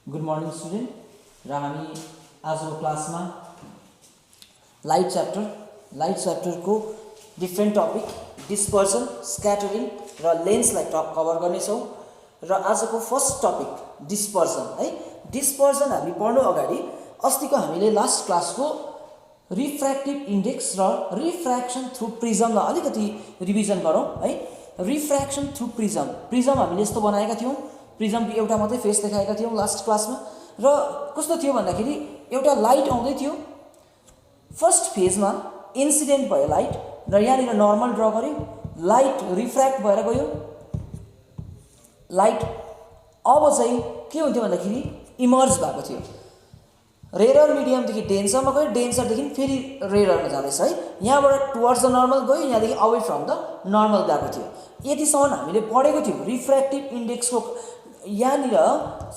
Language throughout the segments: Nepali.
गुड मर्निङ स्टुडेन्ट र हामी आजको क्लासमा लाइट च्याप्टरको डिफ्रेन्ट टपिक डिस्पर्सन, स्क्याटरिङ र लेन्सलाई कभर गर्नेछौँ। र आजको फर्स्ट टपिक डिस्पर्सन है। डिस्पर्सन हामी पढ्नु अगाडि अस्तिको हामीले लास्ट क्लासको रिफ्र्याक्टिभ इन्डेक्स र रिफ्र्याक्सन थ्रु प्रिजमलाई अलिकति रिभिजन गरौँ है। रिफ्र्याक्सन थ्रु प्रिजम हामीले यस्तो बनाएका थियौँ। प्रिजमको एउटा मात्रै फेस देखाएका थियौँ लास्ट क्लासमा। र कस्तो थियो भन्दाखेरि एउटा लाइट आउँदै थियो, फर्स्ट फेजमा इन्सिडेन्ट भयो लाइट र यहाँनिर नर्मल ड्र गर्यो, लाइट रिफ्र्याक्ट भएर गयो। लाइट अब चाहिँ के हुन्थ्यो भन्दाखेरि इमर्ज भएको थियो, रेयर मिडियमदेखि डेन्सरमा गयो, डेन्सरदेखि फेरि रेयरमा जाँदैछ है। यहाँबाट टुवर्ड्स द नर्मल गयो, यहाँदेखि अवे फ्रम द नर्मल गएको थियो। यतिसम्म हामीले पढेको थियौँ रिफ्र्याक्टिभ इन्डेक्सको। यहाँनिर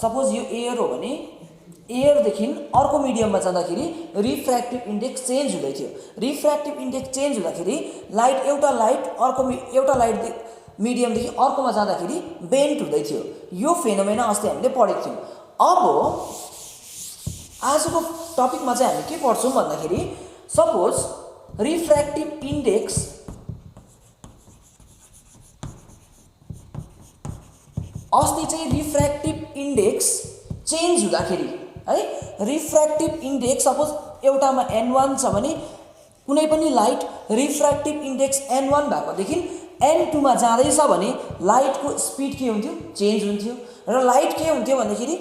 सपोज यो एयर हो भने एयरदेखि अर्को मिडियममा जाँदाखेरि रिफ्र्याक्टिभ इन्डेक्स चेन्ज हुँदै थियो। रिफ्र्याक्टिभ इन्डेक्स चेन्ज हुँदाखेरि एउटा लाइट मिडियमदेखि अर्कोमा जाँदाखेरि बेन्ट हुँदै थियो। यो फेनोमेना अस्ति हामीले पढेको थियौँ। अब आजको टपिकमा चाहिँ हामी के पढ्छौँ भन्दाखेरि सपोज रिफ्र्याक्टिभ इन्डेक्स अस्ति चाहिँ रिफ्र्याक्टिभ इन्डेक्स चेन्ज हुँदाखेरि है, रिफ्र्याक्टिभ इन्डेक्स सपोज एउटामा n1 छ भने कुनै पनि light refractive index n1 भएकोदेखि n2 मा जाँदैछ भने लाइटको स्पिड के हुन्थ्यो, चेन्ज हुन्थ्यो। र लाइट के हुन्थ्यो भन्दाखेरि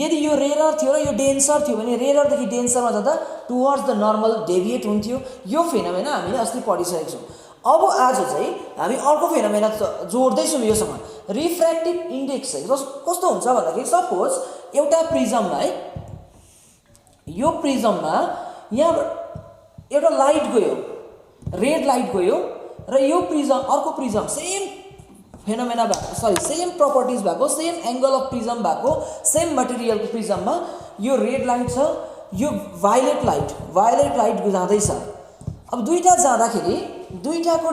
यदि यो रेयर थियो र यो डेन्सर थियो भने रेयरदेखि डेन्सरमा जाँदा टुवर्ड्स द नर्मल डेभिएट हुन्थ्यो। यो फेनोमेना हामीले अस्ति पढिसकेको छौँ। अब आज चाहिँ हामी अर्को फेनोमेना जोड्दैछौँ योसँग। रिफ्र्याक्टिभ इन्डेक्स चाहिँ कस्तो हुन्छ भन्दाखेरि सपोज एउटा प्रिजममा है, यो प्रिजममा यहाँ एउटा लाइट गयो, रेड लाइट गयो र यो प्रिजम अर्को प्रिजम सेम फेनोमेना भएको, सेम प्रपर्टिज भएको, सेम एङ्गल अफ प्रिजम भएको, सेम मटेरियलको प्रिजममा यो रेड लाइट छ, यो भायोलेट लाइट जाँदैछ। अब दुईटा जाँदाखेरि दुईटाको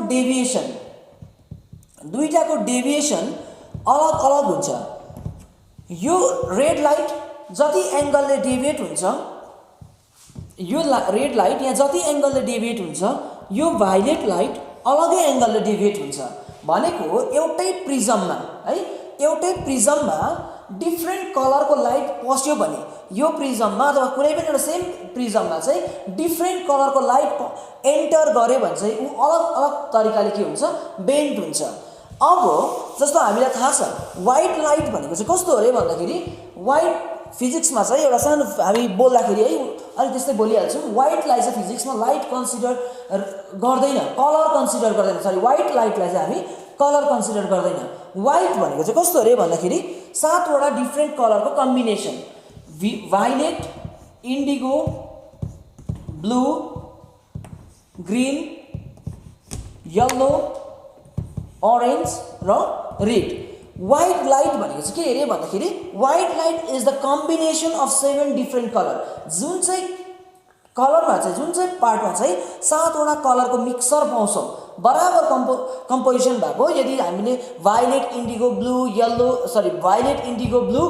डेभिएसन अलग अलग हुन्छ। यो रेड लाइट जति एङ्गलले डेभिएट हुन्छ, यो रेड लाइट यहाँ जति एङ्गलले डेभिएट हुन्छ, यो भायोलेट लाइट अलगै एङ्गलले डेभिएट हुन्छ। भनेको एउटै प्रिजममा डिफ्रेन्ट कलरको लाइट पस्यो भने यो प्रिजममा अथवा कुनै पनि एउटा सेम प्रिजममा चाहिँ डिफ्रेन्ट कलरको लाइट एन्टर गर्यो भने चाहिँ ऊ अलग अलग तरिकाले के हुन्छ, बेन्ट हुन्छ। अब जस्तो हामीलाई थाहा छ व्हाइट लाइट भनेको चाहिँ कस्तो हो रे भन्दाखेरि व्हाइट फिजिक्समा चाहिँ एउटा सानो हामी बोल्दाखेरि है अलिक त्यस्तै बोलिहाल्छौँ। व्हाइटलाई चाहिँ फिजिक्समा लाइट कन्सिडर गर्दैन, कलर कन्सिडर गर्दैन। व्हाइट लाइटलाई चाहिँ हामी कलर कन्सिडर गर्दैन। व्हाइट भनेको चाहिँ कस्तो अरे भन्दाखेरि 7वटा डिफ्रेन्ट कलरको combination, violate, indigo, blue, green, yellow, orange र रेड। व्हाइट लाइट भनेको चाहिँ के अरे भन्दाखेरि white light is the combination of 7 different colour. जुन चाहिँ कलरमा चाहिँ जुन चाहिँ पार्टमा चाहिँ 7वटा कलरको मिक्सर पाउँछौँ, बराबर कम्पोजिसन भएको। यदि हामीले violet, indigo, blue,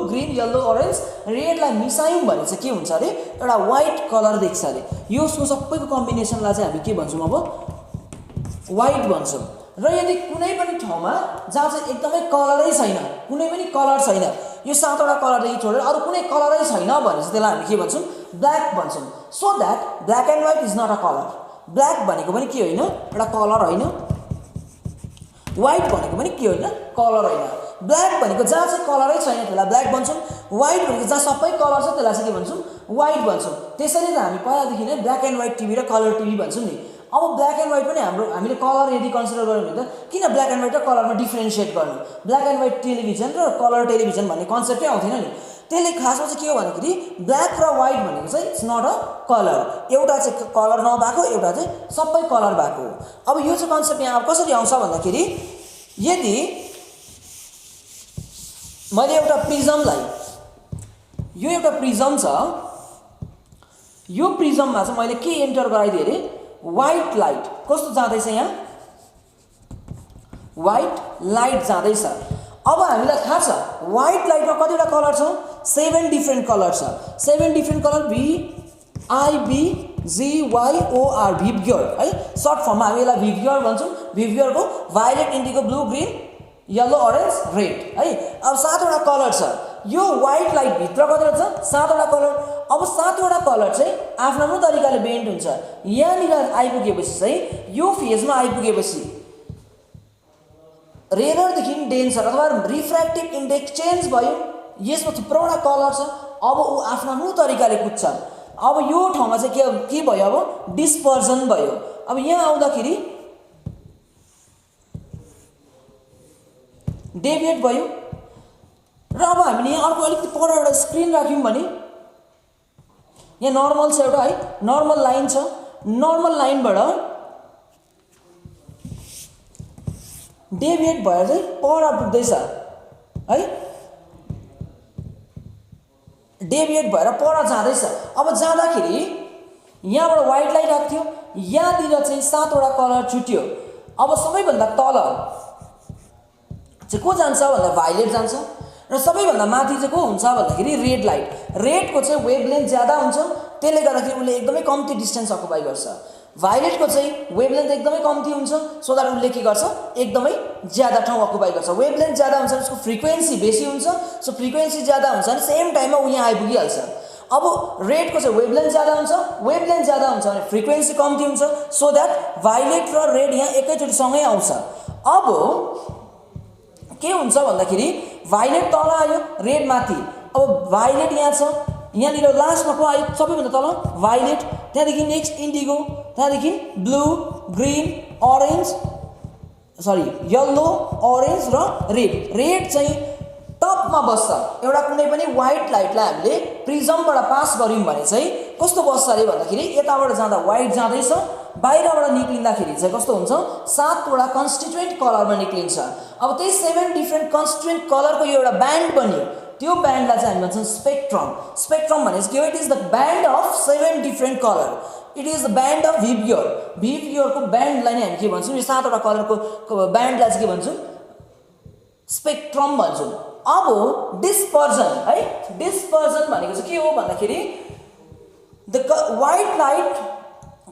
green, yellow, orange, रेडलाई मिसायौँ भने चाहिँ के हुन्छ अरे एउटा व्हाइट कलर देख्छ अरे। यो सबैको कम्बिनेसनलाई चाहिँ हामी के भन्छौँ, अब व्हाइट भन्छौँ। र यदि कुनै पनि ठाउँमा जहाँ चाहिँ एकदमै कलरै छैन, कुनै पनि कलर छैन, यो 7वटा कलरदेखि छोडेर अरू कुनै कलरै छैन भने चाहिँ त्यसलाई हामी के भन्छौँ, ब्ल्याक भन्छौँ। So that black and white is not a colour. Black भनेको पनि के होइन, एउटा कलर होइन। व्हाइट भनेको पनि के होइन, कलर होइन। ब्ल्याक भनेको जहाँ चाहिँ कलरै छैन त्यसलाई ब्ल्याक भन्छौँ। व्हाइट भनेको जहाँ सबै कलर छ त्यसलाई चाहिँ के भन्छौँ, व्हाइट भन्छौँ। त्यसरी त हामी पहिलादेखि नै ब्ल्याक एन्ड व्हाइट टिभी र कलर टिभी भन्छौँ नि। अब ब्ल्याक एन्ड व्हाइट पनि हामीले कलर यदि कन्सिडर गर्यो भने त किन ब्ल्याक एन्ड व्हाइट र कलरमा डिफ्रेन्सिएट गर्नु। ब्ल्याक एन्ड व्हाइट टेलिभिजन र कलर टेलिभिजन भन्ने कन्सेप्टै आउँथेन नि। त्यसले खासमा चाहिँ के हो भन्दाखेरि ब्ल्याक र व्हाइट भनेको चाहिँ इट्स नट अ कलर। एउटा चाहिँ कलर नभएको, एउटा चाहिँ सबै कलर भएको। अब यो चाहिँ कन्सेप्ट यहाँ अब कसरी आउँछ भन्दाखेरि यदि मैले एउटा प्रिजमलाई, यो एउटा प्रिजम छ, यो प्रिजममा चाहिँ मैले के एन्टर गराइदिएँ अरे व्हाइट लाइट। कस्तो जाँदैछ यहाँ, व्हाइट लाइट जाँदैछ। अब हामीलाई थाहा छ व्हाइट लाइटमा कतिवटा कलर छ, 7 डिफ्रेन्ट कलर छ 7 डिफ्रेन्ट कलर VIBGYOR भिब्ग्योर है सर्ट फर्ममा हामी यसलाई भिब्ग्योर भन्छौँ भिब्ग्योरको violet indigo blue green yellow orange red है अब 7 वटा कलर छ यो व्हाइट लाइट भित्र कतिवटा छ 7 वटा कलर अब 7 वटा कलर चाहिँ आफ्नो आफ्नो तरिकाले बेन्ड हुन्छ यहाँनिर आइपुगेपछि चाहिँ यो फेजमा आइपुगेपछि रेयरदेखि डेन्सर अथवा रिफ्र्याक्टिभ इन्डेक्स चेन्ज भयो यसमा थुप्रोवटा कलर छ अब ऊ आफ्नो आफ्नो तरिकाले कुद्छ अब यो ठाउँमा चाहिँ के भयो अब डिस्पर्जन भयो अब यहाँ आउँदाखेरि डेभिएट भयो र अब हामीले यहाँ अर्को अलिकति पर एउटा स्क्रिन राख्यौँ भने यहाँ नर्मल छ एउटा है नर्मल लाइन छ नर्मल लाइनबाट डेभिएट भएर चाहिँ पर पुग्दैछ है डेभिएट भएर पर जाँदैछ अब जाँदाखेरि यहाँबाट व्हाइट लाइट आएको थियो यहाँतिर चाहिँ 7 वटा कलर छुट्यो अब सबैभन्दा तल चाहिँ को जान्छ भन्दा भाइलेट जान्छ र सबैभन्दा माथि चाहिँ को हुन्छ भन्दाखेरि रेड लाइट रेडको चाहिँ वेभलेन्थ ज्यादा हुन्छ त्यसले गर्दाखेरि उसले एकदमै कम्ती डिस्टेन्स अकुपाई गर्छ भाइलेटको चाहिँ वेभलेन्थ एकदमै कम्ती हुन्छ सो द्याट उसले के गर्छ एकदमै ज्यादा ठाउँ अकुपाई गर्छ वेभलेन्थ ज्यादा हुन्छ उसको फ्रिक्वेन्सी बेसी हुन्छ सो फ्रिक्वेन्सी ज्यादा हुन्छ भने सेम टाइममा ऊ यहाँ आइपुगिहाल्छ अब रेडको चाहिँ वेभलेन्थ ज्यादा हुन्छ भने फ्रिक्वेन्सी कम्ती हुन्छ सो द्याट भाइलेट र रेड यहाँ एकैचोटि सँगै आउँछ अब के हुन्छ भन्दाखेरि भाइलेट तल आयो रेड माथि अब भाइलेट यहाँ छ यहाँनिर लास्टमा को आयो सबैभन्दा तल भाइलेट त्यहाँदेखि नेक्स्ट इन्डिगो त्यहाँदेखि blue green orange yellow orange र रेड चाहिँ टपमा बस्छ एउटा कुनै पनि व्हाइट लाइटलाई हामीले प्रिजमबाट पास गर्यौँ भने चाहिँ कस्तो बस्छ अरे भन्दाखेरि यताबाट जाँदा व्हाइट जाँदैछ बाहिरबाट निक्लिँदाखेरि चाहिँ कस्तो हुन्छ 7 वटा कन्स्टिट्युएन्ट कलरमा निक्लिन्छ अब त्यही 7 डिफ्रेन्ट कन्स्टिट्युएन्ट कलरको यो एउटा ब्यान्ड बन्यो त्यो ब्यान्डलाई चाहिँ हामी भन्छौँ स्पेक्ट्रम भनेपछि के हो it is the band of 7 different colour it is the band of भिब्ग्योरको ब्यान्डलाई नै हामी के भन्छौँ यो 7 वटा कलरको ब्यान्डलाई चाहिँ के भन्छौँ स्पेक्ट्रम भन्छौँ अब डिस्पर्जन है डिस्पर्जन भनेको चाहिँ के हो भन्दाखेरि the white light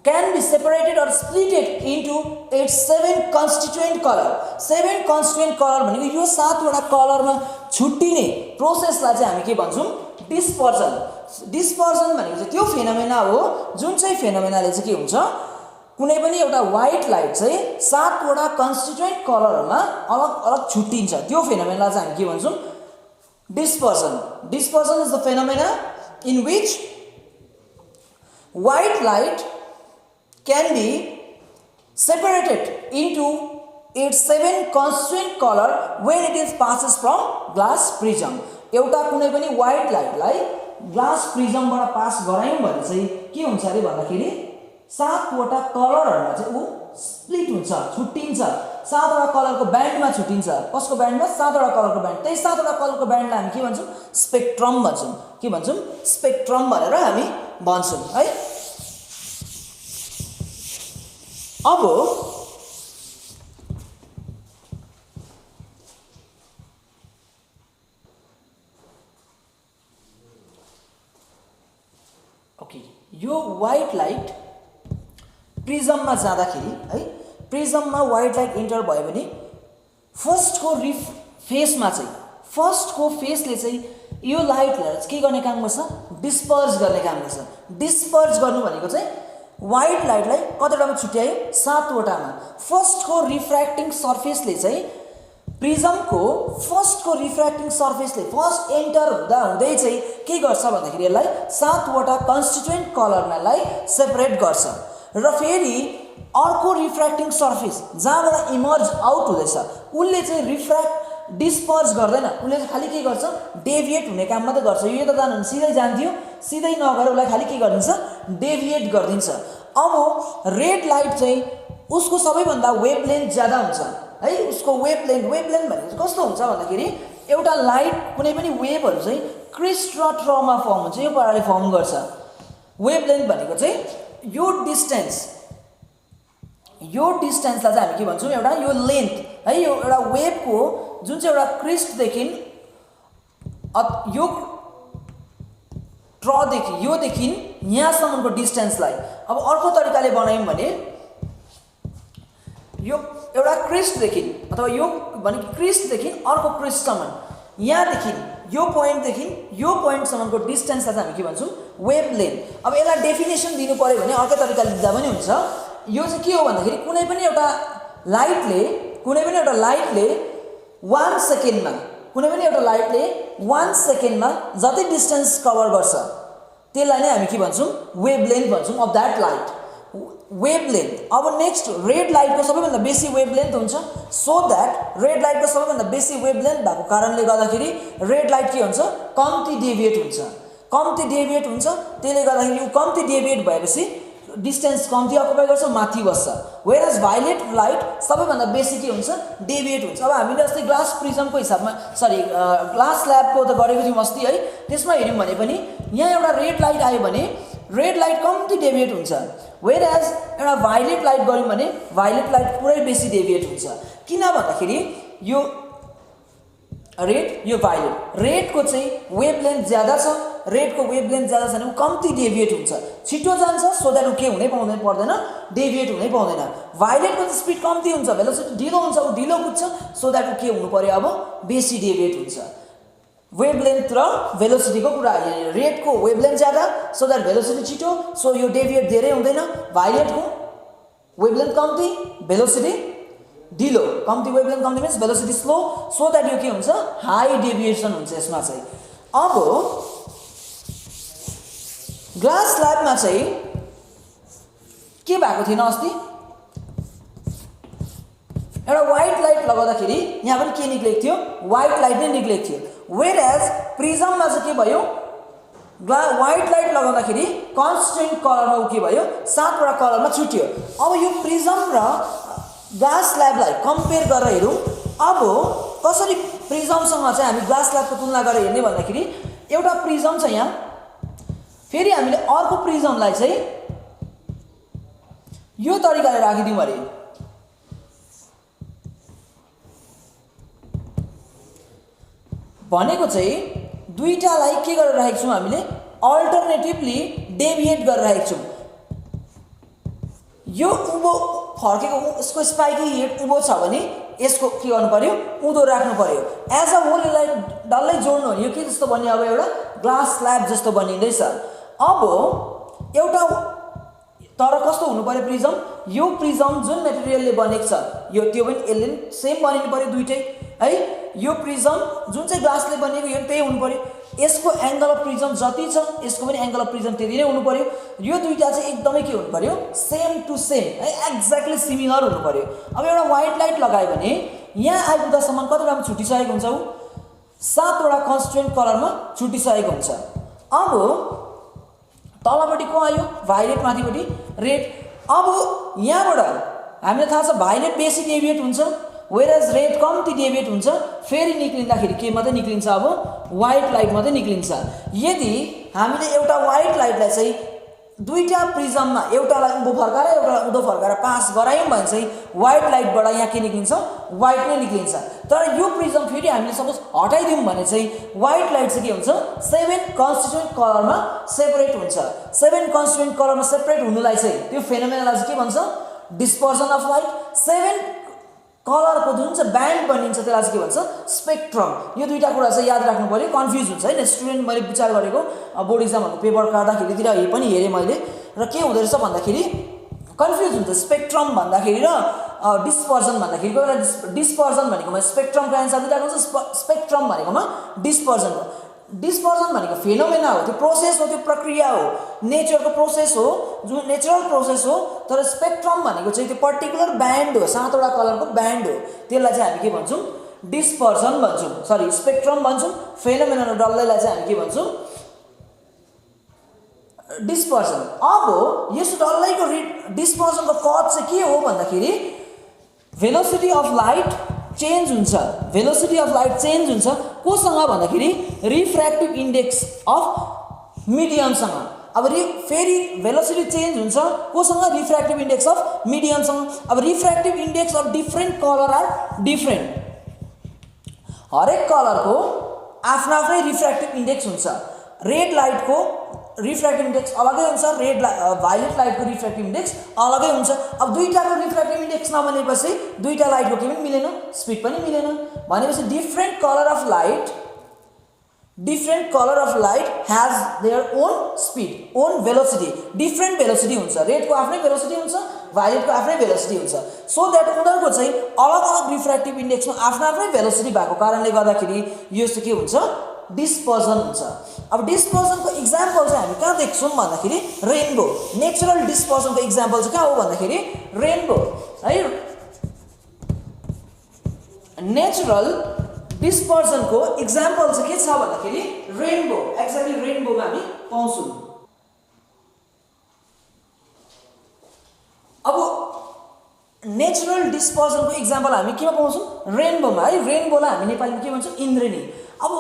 can be separated or splitted into its 7 constituent color 7 constituent color भनेको यो 7 वटा कलरमा छुट्टिने प्रोसेसलाई चाहिँ हामी के भन्छौँ डिस्पर्जन भनेको चाहिँ त्यो फेनोमेना हो जुन चाहिँ फेनोमेनाले चाहिँ के हुन्छ कुनै पनि एउटा व्हाइट लाइट चाहिँ 7 वटा कन्स्टिट्युएन्ट कलरमा अलग अलग छुट्टिन्छ त्यो फेनोमेनालाई चाहिँ हामी के भन्छौँ dispersion is the phenomena in which white light can be separated into its 7 constituent color when it is passes from glass prism एउटा कुनै पनि व्हाइट लाइटलाई ग्लास प्रिजमबाट पास गरायौँ भने चाहिँ के हुन्छ अरे भन्दाखेरि 7 वटा कलरहरुमा चाहिँ उ स्प्लिट हुन्छ छुट्टिन्छ 7 वटा कलरको ब्यान्डमा छुट्टिन्छ कसको ब्यान्डमा 7 वटा कलरको ब्यान्ड त्यही 7 वटा कलरको ब्यान्डलाई हामी के भन्छौँ स्पेक्ट्रम भन्छौँ स्पेक्ट्रम भनेर हामी भन्छौँ है अब ओके यो व्हाइट लाइट प्रिजममा जाँदाखेरि है प्रिजममा व्हाइट लाइट इन्टर भयो भने फर्स्टको फेसमा चाहिँ फर्स्टको फेसले चाहिँ यो लाइटलाई के गर्ने काम गर्छ डिस्पर्ज गर्ने काम गर्छ डिस्पर्ज गर्नु भनेको चाहिँ व्हाइट लाइटलाई कतिवटामा छुट्यायो 7 वटामा फर्स्टको रिफ्र्याक्टिङ सर्फेसले चाहिँ प्रिजमको फर्स्टको रिफ्र्याक्टिङ सर्फेसले फर्स्ट एन्टर हुँदै चाहिँ के गर्छ भन्दाखेरि यसलाई 7 वटा कन्स्टिट्युएन्ट कलरलाई सेपरेट गर्छ र फेरि अर्को रिफ्र्याक्टिङ सर्फेस जहाँबाट इमर्ज आउट हुँदैछ उसले चाहिँ डिस्पर्ज गर्दैन उसले चाहिँ खालि के गर्छ डेभिएट हुने काम मात्रै गर्छ यो त जानु सिधै जान्थ्यो सिधै नगएर उसलाई खालि के गरिदिन्छ डेभिएट गरिदिन्छ अब रेड लाइट चाहिँ उसको सबैभन्दा वेभलेन्थ ज्यादा हुन्छ है उसको वेभलेन्थ भनेको कस्तो हुन्छ भन्दाखेरि एउटा लाइट कुनै पनि वेभहरू चाहिँ क्रिस्ट र ट्रमा फर्म हुन्छ यो प्रकारले फर्म गर्छ वेभलेन्थ भनेको चाहिँ यो डिस्टेन्सलाई चाहिँ हामी के भन्छौँ एउटा यो लेन्थ है यो एउटा वेभको जुन चाहिँ एउटा क्रिस्टदेखि यो ट्रदेखि योदेखि यहाँसम्मको डिस्टेन्सलाई अब अर्को तरिकाले बनायौँ भने यो एउटा क्रिस्टदेखि अथवा यो भनेको क्रिस्टदेखि अर्को क्रिस्टसम्म यहाँदेखि यो पोइन्टदेखि यो पोइन्टसम्मको डिस्टेन्सलाई चाहिँ हामी के भन्छौँ वेभ लेन्थ। अब यसलाई डेफिनेसन दिनु पऱ्यो भने अर्कै तरिकाले दिँदा पनि हुन्छ। यो चाहिँ के हो भन्दाखेरि कुनै पनि एउटा लाइटले 1 सेकेन्डमा जति डिस्टेन्स कभर गर्छ त्यसलाई नै हामी के भन्छौँ वेभ लेन्थ भन्छौँ of that light wave length. अब नेक्स्ट रेड लाइटको सबैभन्दा बेसी वेभ लेन्थ हुन्छ। सो द्याट रेड लाइटको सबैभन्दा बेसी वेभ लेन्थ भएको कारणले गर्दाखेरि रेड लाइट के हुन्छ कम्ती डेभिएट हुन्छ त्यसले गर्दाखेरि यो कम्ती डेभिएट भएपछि डिस्टेन्स कम्ती अकुपाई गर्छ माथि बस्छ। वेयरएज भाइलेट लाइट सबैभन्दा बेसी के हुन्छ डेभिएट हुन्छ। अब हामीले अस्ति ग्लास प्रिजमको हिसाबमा ग्लास ल्याबको त गरेको थियौँ अस्ति है, त्यसमा हेऱ्यौँ भने पनि यहाँ एउटा रेड लाइट आयो भने रेड लाइट कम्ती डेभिएट हुन्छ। वेयरएज एउटा भाइलेट लाइट गऱ्यौँ भने भाइलेट लाइट पुरै बेसी डेभिएट हुन्छ। किन भन्दाखेरि यो रेड यो भाइलेट रेडको चाहिँ वेभ लेन्थ ज्यादा छ, रेडको वेभ लेन्थ ज्यादा छ भने कम्ती डेभिएट हुन्छ, छिटो जान्छ सो द्याट के हुनै पर्दैन डेभिएट हुनै पाउँदैन। भाइलेटको चाहिँ स्पिड कम्ती हुन्छ, भेलोसिटी ढिलो हुन्छ, ऊ ढिलो कुद्छ सो द्याट के हुनु पर्यो अब बेसी डेभिएट हुन्छ। वेभ लेन्थ र भेलोसिटीको कुरा यहाँ रेडको वेभ लेन्थ ज्यादा सो द्याट भेलोसिटी छिटो, सो यो डेभिएट धेरै हुँदैन। भाइलेटको वेभ लेन्थ कम्ती भेलोसिटी ढिलो, कम्ती वेभ लेन्थ कम्ती means velocity slow so that यो के हुन्छ हाई डेभिएसन हुन्छ यसमा चाहिँ। अब ग्लास ल्याबमा चाहिँ के भएको थिएन अस्ति एउटा व्हाइट लाइट लगाउँदाखेरि यहाँ पनि के निक्लेको थियो व्हाइट लाइट नै निक्लेको थियो। वेयरएज प्रिजममा चाहिँ के भयो व्हाइट लाइट लगाउँदाखेरि कन्स्टेन्ट कलरमा के भयो 7वटा कलरमा छुट्यो। अब यो प्रिजम र ग्लास ल्याबलाई कम्पेयर गरेर हेरौँ। अब कसरी प्रिजमसँग चाहिँ हामी ग्लास ल्याबको तुलना गरेर हेर्ने भन्दाखेरि एउटा प्रिजम छ यहाँ, फेरि हामीले अर्को प्रिजमलाई चाहिँ यो तरिकाले राखिदिउँ अरे भनेको चाहिँ दुईटालाई के गरेर राखेको छौँ हामीले अल्टरनेटिभली डेभिएट गरेर राखेको छौँ। यो उँभो फर्केको यसको स्पाइकी हेड उँभो छ भने यसको के गर्नु पर्यो उँधो राख्नु पर्यो। एज अ होल यसलाई डल्लै जोड्नु हो भने यो के जस्तो बन्यो अब एउटा ग्लास स्ल्याब जस्तो बनिँदैछ। अब एउटा तर कस्तो हुनु पर्यो प्रिजम, यो प्रिजम जुन मेटेरियलले बनेको छ यो त्यो पनि यसले सेम बनिनु पर्यो दुइटै है। यो प्रिजम जुन चाहिँ ग्लासले बनेको यो त्यही हुनु पर्यो, यसको एङ्गल अफ प्रिजम जति छ यसको पनि एङ्गल अफ प्रिजम त्यति नै हुनु पर्यो। यो दुईटा चाहिँ एकदमै के हुनु पर्यो सेम टु सेम है, एक्ज्याक्टली सिमिलर हुनु पर्यो। अब एउटा व्हाइट लाइट लगायो भने यहाँ आइपुग्दासम्म कतिवटा छुटिसकेको हुन्छ, ऊ 7वटा कन्स्टेन्ट कलरमा छुटिसकेको हुन्छ। अब तलपट्टि को आयो भाइलेट, माथिपट्टि रेड। अब यहाँबाट हामीलाई थाहा छ भाइलेट बेसी डेभिएट हुन्छ वेयरएज रेड कम्ती डेभिएट हुन्छ। फेरि निक्लिँदाखेरि के मात्रै निक्लिन्छ अब व्हाइट लाइट मात्रै निक्लिन्छ। यदि हामीले एउटा व्हाइट लाइटलाई चाहिँ दुईटा प्रिजममा एउटालाई उँभो फर्काएर एउटालाई उँधो फर्काएर पास गरायौँ भने चाहिँ व्हाइट लाइटबाट यहाँ के निक्लिन्छ व्हाइट नै निक्लिन्छ। तर यो प्रिजम फेरि हामीले सपोज हटाइदिउँ भने चाहिँ व्हाइट लाइट चाहिँ के हुन्छ 7 कन्स्टिट्युएन्ट कलरमा सेपरेट हुन्छ। 7 कन्स्टिट्युएन्ट कलरमा सेपरेट हुनुलाई चाहिँ त्यो फेनोमेनालाई चाहिँ के भन्छ डिस्पर्सन अफ लाइट। 7 कलरको जुन चाहिँ ब्यान्ड बनिन्छ त्यसलाई चाहिँ के भन्छ स्पेक्ट्रम। यो दुईटा कुरा चाहिँ याद राख्नु पर्यो, कन्फ्युज हुन्छ होइन स्टुडेन्ट। मैले विचार गरेको बोर्ड इक्जामहरूको पेपर काट्दाखेरितिर पनि हेरेँ मैले र के हुँदो रहेछ भन्दाखेरि कन्फ्युज हुन्छ स्पेक्ट्रम भन्दाखेरि र डिस्पर्सन भन्दाखेरि। कोही बेला डिस्पर्सन भनेकोमा स्पेक्ट्रमको एन्सर दिइरहेको हुन्छ, स्पेक्ट्रम भनेकोमा डिस्पर्सन हो। डिस्पर्सन भनेको फेनोमेना हो, त्यो प्रोसेस हो, त्यो प्रक्रिया हो, नेचरको प्रोसेस हो, जुन नेचुरल प्रोसेस हो। तर स्पेक्ट्रम भनेको चाहिँ त्यो पर्टिकुलर ब्यान्ड हो, 7वटा कलरको ब्यान्ड हो, त्यसलाई चाहिँ हामी के भन्छौँ डिस्पर्सन भन्छौँ, सरी स्पेक्ट्रम भन्छौँ। फेनोमेना र डल्लैलाई चाहिँ हामी के भन्छौँ डिस्पर्सन। अब यस डल्लैको डिस्पर्सनको कज चाहिँ के हो भन्दाखेरि भेलोसिटी अफ लाइट चेन्ज हुन्छ। भेलोसिटी अफ लाइट चेन्ज हुन्छ कोसँग भन्दाखेरि रिफ्र्याक्टिभ इन्डेक्स अफ मिडियमसँग। अब फेरि भेलोसिटी चेन्ज हुन्छ कोसँग रिफ्र्याक्टिभ इन्डेक्स अफ मिडियमसँग। अब refractive index of different colour are different, हरेक कलरको आफ्नो आफ्नै रिफ्र्याक्टिभ इन्डेक्स हुन्छ। रेड लाइटको रिफ्र्याक्टिभ इन्डेक्स अलगै हुन्छ, भायोलेट लाइटको रिफ्र्याक्टिभ इन्डेक्स अलगै हुन्छ। अब दुईटाको रिफ्र्याक्टिभ इन्डेक्स नबनेपछि दुईटा लाइटको के पनि मिलेन, स्पिड पनि मिलेन। भनेपछि different colour of light has their own speed, own velocity, different velocity हुन्छ। रेडको आफ्नै भेलोसिटी हुन्छ, भायोलेटको आफ्नै भेलोसिटी हुन्छ। सो द्याट उनीहरूको चाहिँ अलग अलग रिफ्र्याक्टिभ इन्डेक्समा आफ्नो आफ्नै भेलोसिटी भएको कारणले गर्दाखेरि यो चाहिँ के हुन्छ, डिस्पर्जन हुन्छ। अब डिस्पर्जनको इक्जाम्पल चाहिँ हामी कहाँ देख्छौँ भन्दाखेरि रेनबो। नेचुरल डिस्पर्जनको इक्जाम्पल चाहिँ कहाँ हो भन्दाखेरि रेनबो है। नेचुरल डिस्पर्जनको इक्जाम्पल चाहिँ के छ भन्दाखेरि रेनबो, एक्ज्याक्टली रेनबोमा हामी पाउँछौँ। अब नेचुरल डिस्पर्जनको इक्जाम्पल हामी केमा पाउँछौँ, रेनबोमा है। रेनबोलाई हामी नेपालीमा के भन्छौँ, इन्द्रेणी। अब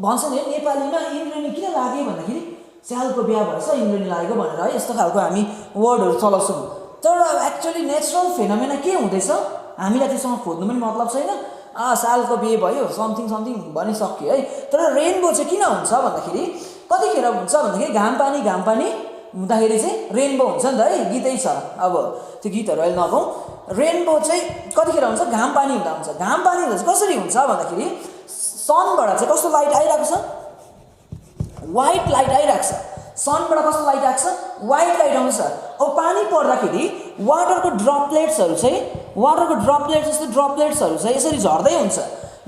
भन्छ नि नेपालीमा इन्द्रेणी किन लाग्यो भन्दाखेरि स्यालको बिहा भएछ इन्द्रेणी लागेको भनेर है, यस्तो खालको हामी वर्डहरू चलाउँछौँ। तर एक्चुअली नेचुरल फेनोमेना के हुँदैछ हामीलाई त्यसमा खोज्नु पनि मतलब छैन। सालको बिहे भयो समथिङ भनिसक्यो है। तर रेनबो चाहिँ किन हुन्छ भन्दाखेरि कतिखेर हुन्छ भन्दाखेरि घाम पानी हुँदाखेरि चाहिँ रेनबो हुन्छ नि त है, गीतै छ। अब त्यो गीतहरू अहिले नगाउँ। रेनबो चाहिँ कतिखेर हुन्छ, घाम पानी हुँदा हुन्छ। घाम पानी हुँदा चाहिँ कसरी हुन्छ भन्दाखेरि सनबाट चाहिँ कस्तो लाइट आइरहेको छ, वाइट लाइट आइरहेको छ। सनबाट कस्तो लाइट आएको छ, वाइट लाइट आउँछ। अब पानी पर्दाखेरि वाटरको ड्रपलेट्सहरू जस्तो ड्रपलेट्सहरू चाहिँ यसरी झर्दै हुन्छ।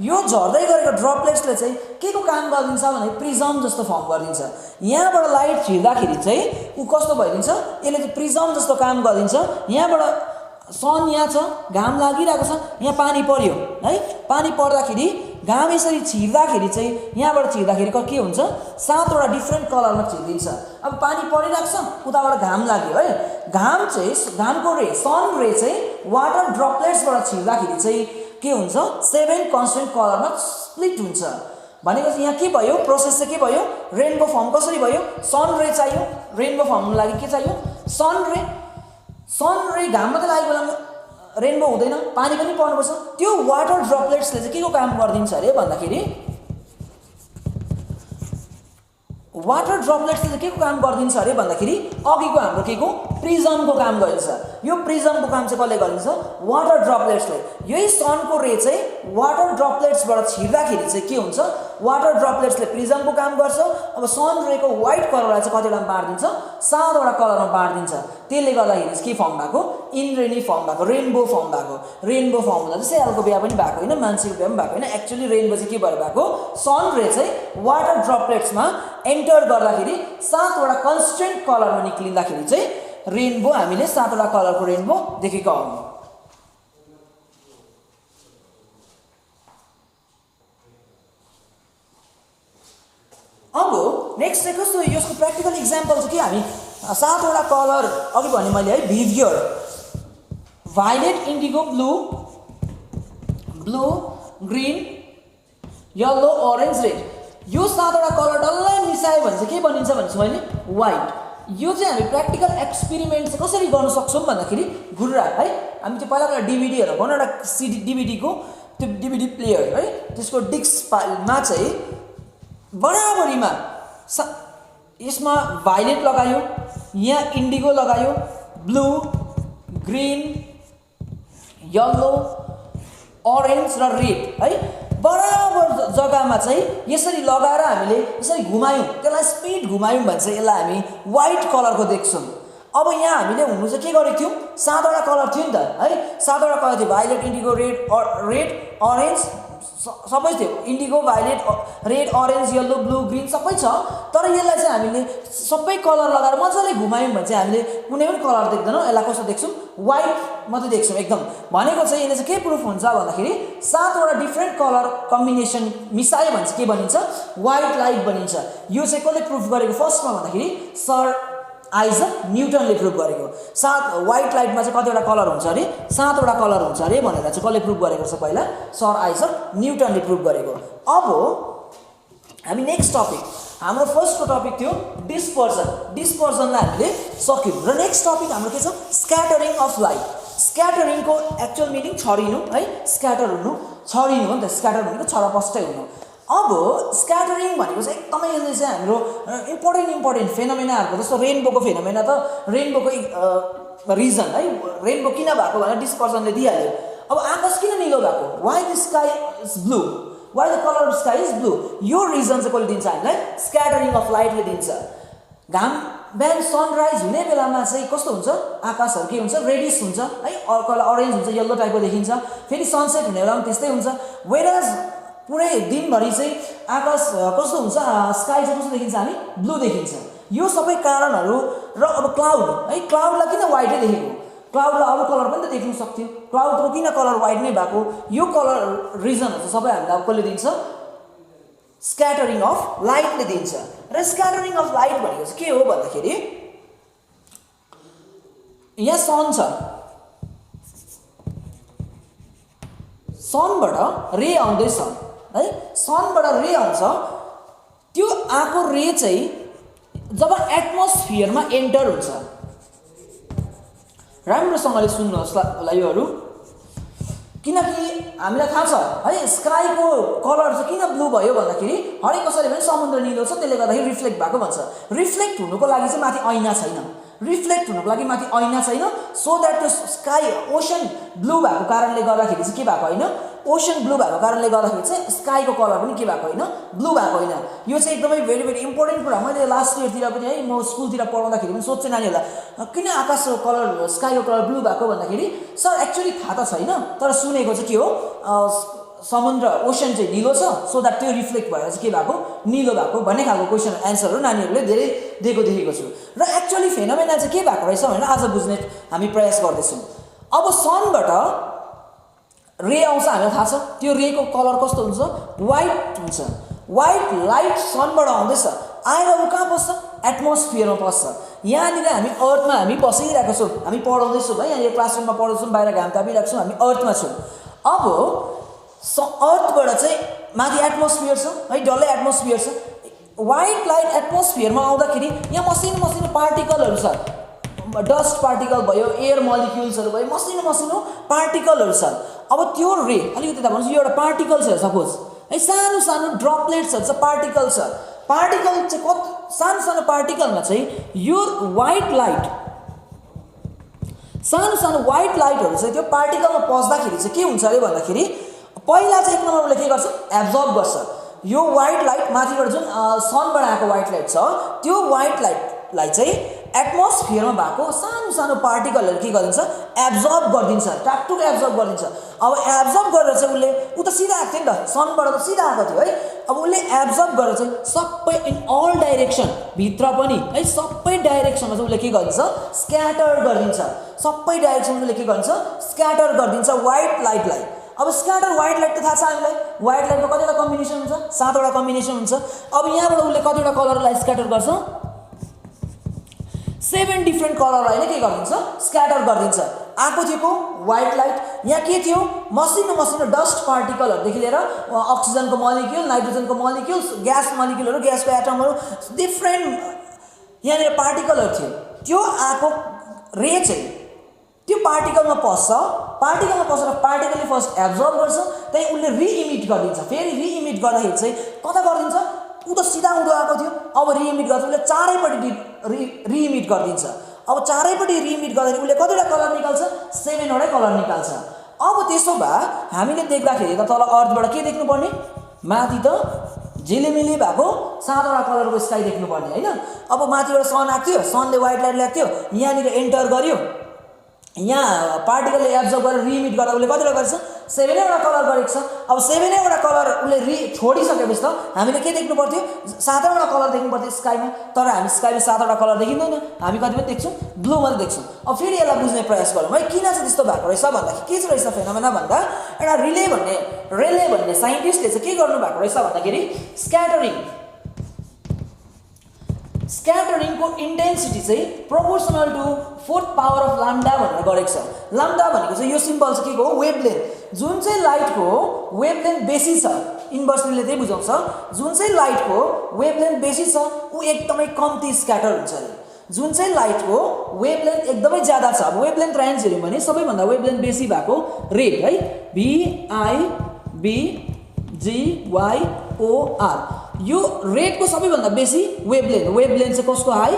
यो झर्दै गरेको ड्रपलेट्सले चाहिँ के को काम गरिदिन्छ भने प्रिजम जस्तो फर्म गरिदिन्छ। यहाँबाट लाइट छिर्दाखेरि चाहिँ ऊ कस्तो भइदिन्छ, यसले चाहिँ प्रिजम जस्तो काम गरिदिन्छ। यहाँबाट सन यहाँ छ, घाम लागिरहेको छ, यहाँ पानी पर्यो है। पानी पर्दाखेरि घाम यसरी छिर्दाखेरि चाहिँ यहाँबाट छिर्दाखेरि के हुन्छ, 7वटा डिफ्रेन्ट कलरमा छिर्दिन्छ। अब पानी परिरहेको छ, उताबाट घाम लाग्यो है। घाम चाहिँ घामको रे, सन रे चाहिँ वाटर ड्रपलेट्सबाट छिर्दाखेरि चाहिँ के हुन्छ, 7 कन्स्टेन्ट कलरमा स्प्लिट हुन्छ। भनेपछि यहाँ के भयो, प्रोसेस चाहिँ के भयो, रेनबो फर्म कसरी भयो। सन रे चाहियो, रेनबो फर्म हुनु लागि के चाहियो, सन रे घाम मात्रै लागेको बेलामा रेनबो हुँदैन, पानी पनि पर्नुपर्छ। त्यो वाटर ड्रपलेट्सले चाहिँ के को काम गरिदिन्छ अरे भन्दाखेरि वाटर ड्रपलेट्सले चाहिँ के को काम गरिदिन्छ अरे भन्दाखेरि अघिको हाम्रो के को प्रिजमको काम गरिन्छ। यो प्रिजमको काम चाहिँ कसले गरिदिन्छ, वाटर ड्रपलेट्सले। यही सनको रे चाहिँ वाटर ड्रपलेट्सबाट छिर्दाखेरि चाहिँ के हुन्छ, वाटर ड्रपलेट्सले प्रिजमको काम गर्छ। अब सन रेको व्हाइट कलरलाई चाहिँ कतिवटा बाँडिदिन्छ, 7वटा कलरमा बाँडिदिन्छ। त्यसले गर्दाखेरि के फर्म भएको, इन्द्रेणी फर्म भएको, रेनबो फर्म भएको। रेनबो फर्म हुँदा चाहिँ स्यालको बिहा पनि भएको होइन, मान्छेको बिहा पनि भएको होइन। एक्चुअली रेनबो चाहिँ के भएर भएको, सन रे चाहिँ वाटर ड्रपलेट्समा एन्टर गर्दाखेरि 7वटा कन्स्टेन्ट कलरमा निक्लिँदाखेरि चाहिँ रेनबो हामीले 7वटा कलरको रेनबो देखेका हौँ। अब नेक्स्ट चाहिँ कस्तो, यसको प्र्याक्टिकल इक्जाम्पल चाहिँ के, हामी 7वटा कलर अघि भने मैले है, भिभियर, violet, indigo, blue, green, yellow, orange, red, यो 7वटा कलर डल्लै मिसायो भने चाहिँ के बनिन्छ भनेपछि मैले व्हाइट। यो चाहिँ हामी प्र्याक्टिकल एक्सपेरिमेन्ट चाहिँ कसरी गर्न सक्छौँ भन्दाखेरि घुर्रा है, हामी त्यो पहिला डिभिडीहरू भनौँ, एउटा डिभिडीको त्यो डिभिडी प्लेयर है, त्यसको डिस्कमा चाहिँ बराबरीमा यसमा भायोलेट लगायो, यहाँ इन्डिगो लगायो, ब्लू, ग्रिन, येल्लो, अरेन्ज र रेड है, बराबर जग्गामा चाहिँ यसरी लगाएर हामीले यसरी घुमायौँ, त्यसलाई स्पिड घुमायौँ भने चाहिँ यसलाई हामी व्हाइट कलरको देख्छौँ। अब यहाँ हामीले हुनु चाहिँ के गरेको थियौँ, 7वटा कलर थियो नि त है, 7वटा कलर थियो, भायोलेट, इन्डिगो, रेड, अरेन्ज सबै थियो, indigo, violet, red, orange, yellow, blue, green सबै छ। तर यसलाई चाहिँ हामीले सबै कलर लगाएर मजाले घुमायौँ भने चाहिँ हामीले कुनै पनि कलर देख्दैनौँ, यसलाई कस्तो देख्छौँ, व्हाइट मात्रै देख्छौँ एकदम। भनेको चाहिँ यसले चाहिँ के प्रुफ हुन्छ भन्दाखेरि 7वटा डिफ्रेन्ट कलर कम्बिनेसन मिसायो भने चाहिँ के बनिन्छ, व्हाइट लाइट बनिन्छ। यो चाहिँ कसले प्रुफ गरेको फर्स्टमा भन्दाखेरि सर आइजक न्युटनले प्रुफ गरेको। व्हाइट लाइटमा चाहिँ कतिवटा कलर हुन्छ अरे, 7वटा कलर हुन्छ अरे भनेर चाहिँ कसले प्रुफ गरेको छ, पहिला सर आइजक न्युटनले प्रुफ गरेको। अब हामी नेक्स्ट टपिक, हाम्रो फर्स्टको टपिक थियो डिस्पर्जनलाई हामीले सक्यौँ। र नेक्स्ट टपिक हाम्रो के छ, स्क्याटरिङ अफ लाइट। स्क्याटरिङको एक्चुअल मिनिङ छरिनु है, स्क्याटर हुनु, छरिनु हो नि त। स्क्याटर भनेको छरपष्टै हुनु। अब स्क्याटरिङ भनेको चाहिँ एकदमै यसले चाहिँ हाम्रो इम्पोर्टेन्ट फेनोमेनाहरूको जस्तो रेनबोको फेनोमेना त रेनबोको रिजन है रेनबो किन भएको भनेर डिस्कसनले दिइहाल्यो। अब आकाश किन निलो भएको, why the sky is blue, why the colour of sky is blue, यो रिजन चाहिँ कसले दिन्छ हामीलाई, स्क्याटरिङ अफ लाइटले दिन्छ। घाम बिहान सनराइज हुने बेलामा चाहिँ कस्तो हुन्छ, आकाशहरू के हुन्छ, रेडिस हुन्छ है, कलर अरेन्ज हुन्छ, येल्लो टाइपको देखिन्छ। फेरि सनसेट हुने बेलामा त्यस्तै हुन्छ। वेराज पुरै दिनभरि चाहिँ आकाश कस्तो हुन्छ, स्काई चाहिँ कस्तो देखिन्छ, हामी ब्लू देखिन्छ। यो सबै कारणहरू र अब क्लाउड है, क्लाउडलाई किन वाइटै देखेको, क्लाउडलाई अरू कलर पनि त देख्नु सक्थ्यो, क्लाउडको किन कलर वाइट नै भएको, यो कलर रिजनहरू चाहिँ सबै हामीलाई अब कसले दिन्छ, स्क्याटरिङ अफ लाइटले दिन्छ। र स्क्याटरिङ अफ लाइट भनेको चाहिँ के हो भन्दाखेरि यहाँ सन छ, सनबाट रे आउँदैछ है, सनबाट रे आउँछ, त्यो आएको रे चाहिँ जब एटमोस्फियरमा एन्टर हुन्छ, राम्रोसँगले सुन्नुहोस् होला योहरू, किनकि हामीलाई थाहा छ है स्काईको कलर चाहिँ किन ब्लू भयो भन्दाखेरि हरेक कसैले पनि समुद्र निलो छ त्यसले गर्दाखेरि रिफ्लेक्ट भएको भन्छ। रिफ्लेक्ट हुनुको लागि चाहिँ माथि ऐना छैन, रिफ्लेक्ट हुनुको लागि माथि ऐना छैन, सो द्याट त्यो स्काई ओसन ब्लू भएको कारणले गर्दाखेरि चाहिँ के भएको होइन, ओसन ब्लू भएको कारणले गर्दाखेरि चाहिँ स्काईको कलर पनि के भएको होइन, ब्लू भएको होइन। यो चाहिँ एकदमै भेरी भेरी इम्पोर्टेन्ट कुरा। मैले लास्ट इयरतिर पनि है म स्कुलतिर पढाउँदाखेरि पनि सोध्छु नानीहरूलाई किन आकाशको कलर स्काईको कलर ब्लू भएको भन्दाखेरि सर एक्चुअली थाहा त छैन, तर सुनेको चाहिँ के हो, समुद्र ओसन चाहिँ निलो छ, सो द्याट त्यो रिफ्लेक्ट भएर चाहिँ के भएको, निलो भएको भन्ने खालको क्वेसन एन्सरहरू नानीहरूले धेरै दिएको देखेको छु। र एक्चुअली फेनोमेना चाहिँ के भएको रहेछ भनेर आज बुझ्ने हामी प्रयास गर्दैछौँ। अब सनबाट रे आउँछ, हामीलाई थाहा छ त्यो रेको कलर कस्तो हुन्छ, वाइट हुन्छ। वाइट लाइट सनबाट आउँदैछ, आएर ऊ कहाँ पस्छ, एटमोस्फियरमा पस्छ। यहाँनिर हामी अर्थमा हामी बसिरहेको छौँ, हामी पढाउँदैछौँ है, यहाँ यो क्लासरुममा पढाउँछौँ, बाहिर घाम तापिरहेको छौँ, हामी अर्थमा छौँ। अब अर्थबाट चाहिँ माथि एटमोस्फियर छ है, डल्लै एटमोस्फियर छ। वाइट लाइट एटमोस्फियरमा आउँदाखेरि यहाँ मसिनो मसिनो पार्टिकलहरू छ, डस्ट पार्टिकल भयो, एयर मोलिक्युल्सहरू भयो, मसिनो मसिनो पार्टिकलहरू छ। अब त्यो रे अलिकति त भन्छु, यो एउटा पार्टिकल छ सपोज है, सानो सानो ड्रपलेट्सहरू छ, पार्टिकल छ। पार्टिकल चाहिँ सानो सानो पार्टिकलमा चाहिँ यो वाइट लाइट, सानो सानो वाइट लाइटहरू चाहिँ त्यो पार्टिकलमा पस्दाखेरि चाहिँ के हुन्छ अरे भन्दाखेरि पहिला चाहिँ एक नम्बरमा के गर्छ, एब्जर्ब गर्छ। यो वाइट लाइट माथिबाट जुन सनबाट आएको वाइट लाइट छ, त्यो वाइट लाइटलाई चाहिँ एटमोस्फियरमा भएको सानो सानो पार्टिकलहरू के गरिदिन्छ, एब्जर्ब गरिदिन्छ, टाकटुक एब्जर्ब गरिदिन्छ। अब एब्जर्ब गरेर चाहिँ उसले ऊ त सिधा आएको थियो नि त, सनबाट त सिधा आएको थियो है, अब उसले एब्जर्ब गरेर चाहिँ सबै इन अल डाइरेक्सन भित्र पनि है, सबै डाइरेक्सनमा चाहिँ उसले के गरिदिन्छ, स्क्याटर गरिदिन्छ। सबै डाइरेक्सनमा उसले के गरिदिन्छ, स्क्याटर गरिदिन्छ वाइट लाइटलाई। अब स्क्याटर वाइट लाइट त थाहा छ हामीलाई, वाइट लाइटको कतिवटा कम्बिनेसन हुन्छ, 7वटा कम्बिनेसन हुन्छ। अब यहाँबाट उसले कतिवटा कलरलाई स्क्याटर गर्छ, 7 डिफ्रेन्ट कलरलाई नै के गरिदिन्छ, स्क्याटर गरिदिन्छ। आएको थियो को वाइट लाइट, यहाँ के थियो, मसिनो मसिनो डस्ट पार्टिकलहरूदेखि लिएर अक्सिजनको मोलिक्युल, नाइट्रोजनको मोलिक्युल, ग्यास मोलिक्युलहरू, ग्यासको एटमहरू, डिफ्रेन्ट यहाँनिर पार्टिकलहरू थियो। त्यो आएको रे चाहिँ त्यो पार्टिकलमा पस्छ, पार्टिकलमा पसेर पार्टिकलले फर्स्ट एब्जर्ब गर्छ, त्यही उसले रिइमिट गरिदिन्छ। फेरि रिइमिट गर्दाखेरि चाहिँ कता गरिदिन्छ, ऊ त सिधा उँधो आएको थियो, अब रिइमिट गर्छ, उसले चारैपट्टि रिइमिट गरिदिन्छ। अब चारैपट्टि रिइमिट गर्दाखेरि उसले कतिवटा कलर निकाल्छ, 7वटै कलर निकाल्छ। अब त्यसो भए हामीले देख्दाखेरि त तल अर्थबाट के देख्नुपर्ने, माथि त झिलिमिली भएको 7वटा कलरको स्काई देख्नुपर्ने होइन। अब माथिबाट सन आएको थियो, सनले वाइट लाइट ल्याएको थियो, यहाँनिर एन्टर गर्यो, यहाँ पार्टिकलले एब्जर्ब गरेर रिमिट गर्दा उसले कतिवटा गरेछ, 7वटा कलर गरेको छ। अब 7वटा कलर उसले छोडिसकेपछि त हामीले के देख्नु पर्थ्यो, 7वटा कलर देख्नु पर्थ्यो स्काईमा, तर हामी स्काईमा 7वटा कलर देखिँदैन, हामी कति मात्रै देख्छौँ, ब्लू मात्रै देख्छौँ। अब फेरि यसलाई बुझ्ने प्रयास गरौँ है, किन चाहिँ त्यस्तो भएको रहेछ भन्दाखेरि के चाहिँ रहेछ फेनोमेना भन्दा, एउटा रेले भन्ने साइन्टिस्टले चाहिँ के गर्नु भएको रहेछ भन्दाखेरि स्क्याटरिङको इन्टेन्सिटी चाहिँ proportional to 4th power of lambda भनेर गरेको छ। लाम्डा भनेको चाहिँ यो सिम्बल चाहिँ के हो, वेभलेन्थ। जुन चाहिँ लाइटको वेभलेन्थ बेसी छ, इन्भर्सली त्यही बुझाउँछ, जुन चाहिँ लाइटको वेभलेन्थ बेसी छ ऊ एकदमै कम्ती स्क्याटर हुन्छ अरे। जुन चाहिँ लाइटको वेभलेन्थ एकदमै ज्यादा छ, अब वेभलेन्थ रेन्ज हेऱ्यौँ भने सबैभन्दा वेभलेन्थ बेसी भएको रेड है, VIBGY OR। यो रेडको सबैभन्दा बेसी वेभलेन्थ चाहिँ कसको हाई?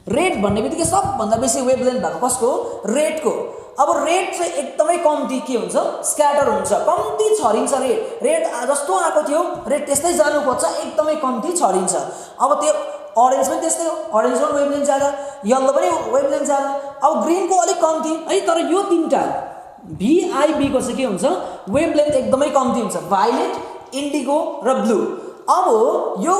रेड भन्ने बित्तिकै सबभन्दा बेसी वेभलेन्थ भएको कसको? रेडको। अब रेड चाहिँ एकदमै कम्ती के हुन्छ? स्क्याटर हुन्छ, कम्ती छरिन्छ रेड। रेड जस्तो आएको थियो रेड त्यस्तै जानुपर्छ, एकदमै कम्ती छरिन्छ। अब त्यो अरेन्ज पनि त्यस्तै हो, अरेन्जको पनि वेभलेन्थ ज्यादा, येल्लो पनि वेभलेन्थ ज्यादा। अब ग्रिनको अलिक कम्ती है, तर यो तीनटा VIB को चाहिँ के हुन्छ? वेभलेन्थ एकदमै कम्ती हुन्छ, भायोलेट, इन्डिगो र ब्लू। अब यो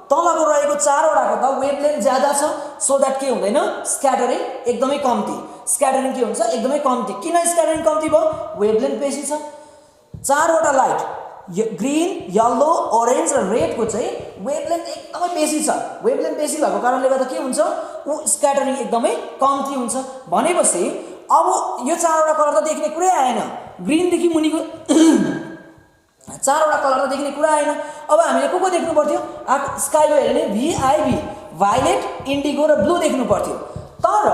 तलको रहेको चारवटाको त वेभलेन्थ ज्यादा छ, सो द्याट के हुँदैन? स्क्याटरिङ एकदमै कम्ती। स्क्याटरिङ के हुन्छ? एकदमै कम्ती। किन स्क्याटरिङ कम्ती भयो? वेभलेन्थ बेसी छ। चारवटा लाइट ग्रीन, येल्लो, ऑरेंज र रेड को चाहिँ वेभलेन्थ एकदमै बेसी छ। वेभलेन्थ बेसी भएको कारणले गर्दा के हुन्छ? स्क्याटरिङ एकदमै कम्ती हुन्छ। भनेपछि अब यो चारवटा कलर त देख्ने कुरै आएन, ग्रीन देखि मुनिको चारवटा कलर त देख्ने कुरा आएन। अब हामीले को देख्नु पर्थ्यो? स्काई ब्लू हेर्ने VIB, भायोलेट, इन्डिगो र ब्लू देख्नु पर्थ्यो। तर